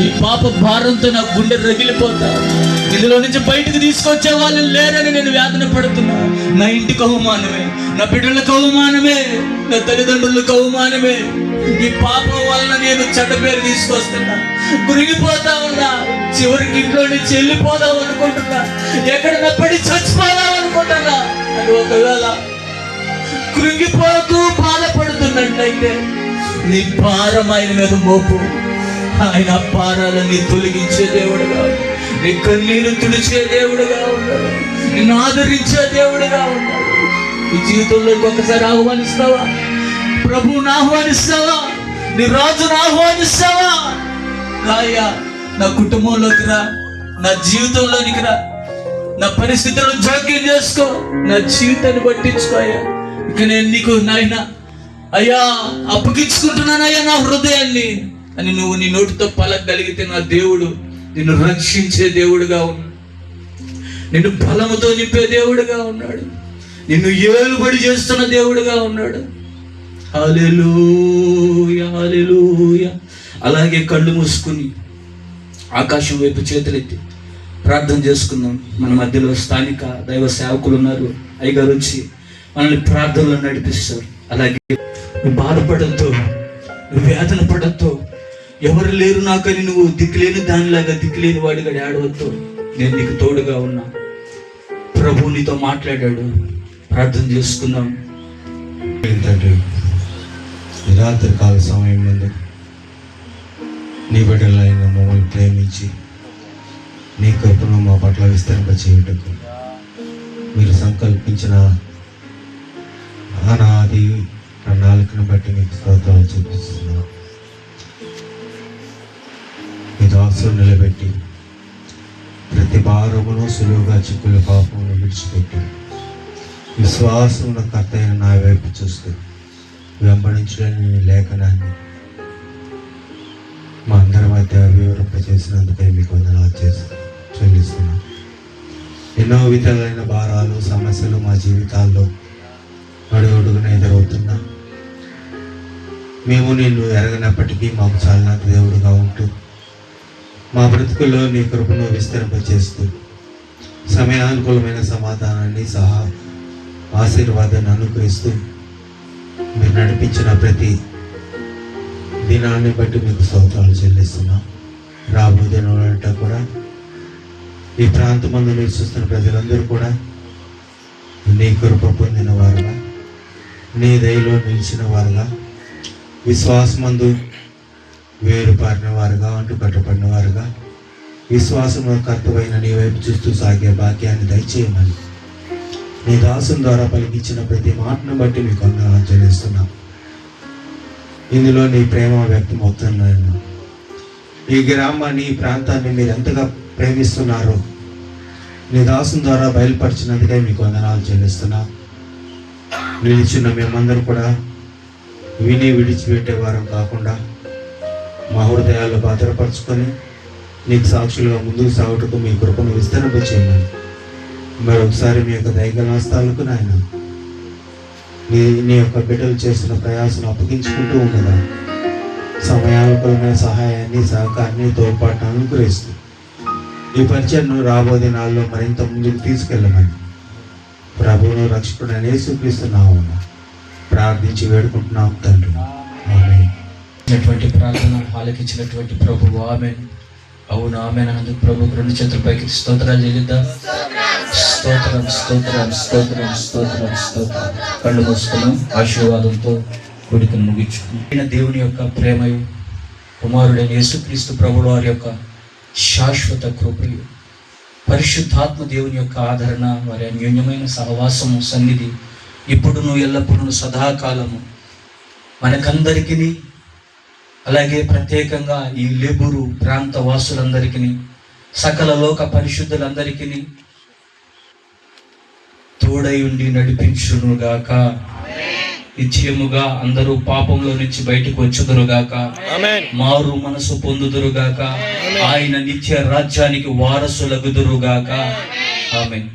Speaker 1: ఈ పాప భారంతో నా గుండె రగిలిపోతా, ఇందులో నుంచి బయటకు తీసుకొచ్చే వాళ్ళు లేరని నేను వేదన పడుతున్నా. నా ఇంటికి అవమానమే, నా బిడ్డలకు అవమానమే, నా తల్లిదండ్రులకు అవమానమే. ఈ పాపం వల్ల నేను చెడ్డ పేరు తీసుకొస్తున్నా, కురిగిపోతా ఉన్నా. చివరికి ఇంట్లో నుంచి వెళ్ళిపోదాం అనుకుంటున్నా, ఎక్కడ పడి చచ్చిపోదాం అనుకుంటున్నా. అది ఒకవేళ కృంగిపోతూ బాధపడుతున్నట్లయితే నీ భారం ఆయన మీద మోపు. ఆయన భారాలన్నీ తొలగించే దేవుడుగా, నీ కన్నీరు తుడిచే దేవుడుగా ఉన్నాడు, నిన్ను ఆదరించే దేవుడుగా ఉన్నాడు. నీ జీవితంలోకి ఒకసారి ఆహ్వానిస్తావా? ప్రభువుని ఆహ్వానిస్తావా? నీ రాజును ఆహ్వానిస్తావా? అయ్యా నా కుటుంబంలోకి రా, నా జీవితంలోనికి రా, నా పరిస్థితులను జోక్యం చేసుకో, నా జీవితాన్ని పట్టించుకో. అయ్యా ఇక నేను నీకు నాయన అయ్యా అప్పగించుకుంటున్నానయ్యా నా హృదయాన్ని అని నువ్వు నీ నోటితో పలకగలిగితే, నా దేవుడు నిన్ను రక్షించే దేవుడుగా ఉన్నాడు, నిన్ను బలముతో నింపే దేవుడుగా ఉన్నాడు, నిన్ను ఏలుబడి చేస్తున్న దేవుడుగా ఉన్నాడు. హల్లెలూయా హల్లెలూయా. అలాగే కళ్ళు మూసుకుని ఆకాశం వైపు చేతులెత్తి ప్రార్థన చేసుకుందాం. మన మధ్యలో స్థానిక దైవ సేవకులు ఉన్నారు, అయ్యగారు వచ్చి మనల్ని ప్రార్థనలో నడిపిస్తారు. అలాగే నువ్వు బాధపడద్దు, నువ్వు వేదన పడద్దు, ఎవరు లేరు నాకని నువ్వు దిక్కులేని దానిలాగా దిక్కులేని వాడిగా ఆడవద్దు. నేను నీకు తోడుగా ఉన్నా, ప్రభు నీతో మాట్లాడాడు. ప్రార్థన చేసుకుందాం.
Speaker 3: రాత్రి కాల సమయం ముందు నీ బిడ్డలైన మమ్మల్ని ప్రేమించి నీ కృపను మా పట్ల విస్తరింపచేయుటకు మీరు సంకల్పించిన అనాది ప్రణాళికను బట్టి మీకు స్తోత్రాలు చూపిస్తున్నాం. మీ దాసులు నిలబెట్టి ప్రతి భారమును సులువుగా చిక్కుల పాపమును విడిచిపెట్టి విశ్వాసం కర్త అయిన నా వైపు చూస్తూ వెంబడించలేని లేఖనాన్ని మా అందరి మధ్య వివరింపచేసినందుకే మీకు వందనాలు చెల్లిస్తున్నాం. ఎన్నో విధాలైన భారాలు సమస్యలు మా జీవితాల్లో అడుగడుగున ఎదురవుతున్నా మేము నిన్ను ఎరగనప్పటికీ మాకు చాలినంత దేవుడుగా ఉంటూ మా బ్రతుకుల్లో నీ కృపను విస్తరింపచేస్తూ సమయానుకూలమైన సమాధానాన్ని సహా ఆశీర్వాదాన్ని అనుగ్రహిస్తూ మీరు నడిపించిన ప్రతి దినాన్ని బట్టి మీకు స్తోత్రాలు చెల్లిస్తున్నాం. రాబోయే దినాలంతా కూడా ఈ ప్రాంతమందు నివసిస్తున్న ప్రజలందరూ కూడా నీ కృప పొందిన వారుగా, నీ దయలో నిలిచిన వారుగా, విశ్వాసమందు వేరుపారిన వారుగా, అంటుకట్టబడిన వారుగా, విశ్వాసంలో కర్తవైన నీ వైపు చూస్తూ సాగే భాగ్యాన్ని దయచేయమని నీ దాసుని ద్వారా పలికించిన ప్రతి మాటను బట్టి మీకు వందనాలు చెల్లిస్తున్నాం. ఇందులో నీ ప్రేమ వ్యక్తం అవుతున్నాను. ఈ గ్రామాన్ని, ఈ ప్రాంతాన్ని మీరు ఎంతగా ప్రేమిస్తున్నారో నీ దాసుని ద్వారా బయలుపరిచినందుకే మీకు వందనాలు చెల్లిస్తున్నా. నిలిచిన మేమందరూ కూడా విని విడిచిపెట్టేవారం కాకుండా మా హృదయాల్లో భద్రపరచుకొని నీకు సాక్షులుగా ముందుకు సాగుటకు మీ కృపను విస్తరింపచేయమని మరొకసారి మీ యొక్క దైగనాస్తాలకు నాయన నీ యొక్క బిడ్డలు చేస్తున్న ప్రయాసం అప్పగించుకుంటూ ఉండగా సమయానుకూలమైన సహాయాన్ని, సహకారాన్ని, తోడ్పాటును అనుగ్రహిస్తూ ఈ పరిచయను రాబోయే దినాల్లో మరింత ముందుకు తీసుకెళ్ళమని ప్రభువును రక్షకుడు యేసుక్రీస్తున్నాము ప్రార్థించి వేడుకుంటున్నాం తండ్రి.
Speaker 1: ఆమేన్. ప్రార్థన ఆలకించినటువంటి ప్రభువు ఆమేన్. అవును ఆమేన్ అన్నందుకు ప్రభువుకు 2 చేతుల పైకి స్తోత్రాలు చెల్లిద్దాం. స్తోత్రం స్తోత్రం స్తోత్రం స్తోత్రం స్తోత్రం. కళ్ళు మూసుకున్నాం. ఆశీర్వాదంతో కోరికను ముగించుకున్నాం. దేవుని యొక్క ప్రేమయు, కుమారుడైన యేసుక్రీస్తు ప్రభువు వారి యొక్క శాశ్వత కృపయు, పరిశుద్ధాత్మ దేవుని యొక్క ఆదరణ, వారి అన్యోన్యమైన సహవాసము, సన్నిధి ఇప్పుడును ఎల్లప్పుడూ సదాకాలము మనకందరికీ, అలాగే ప్రత్యేకంగా ఈ లెబూరు ప్రాంత వాసులందరికీ, సకల లోక పరిశుద్ధులందరికీ తోడై ఉండి నడిపించునుగాక. నిత్యముగా అందరూ పాపంలో నుంచి బయటకు వచ్చుదురుగాక, మారు మనసు పొందుదురుగాక, ఆయన నిత్య రాజ్యానికి వారసులగుదురుగాక. ఆమేన్.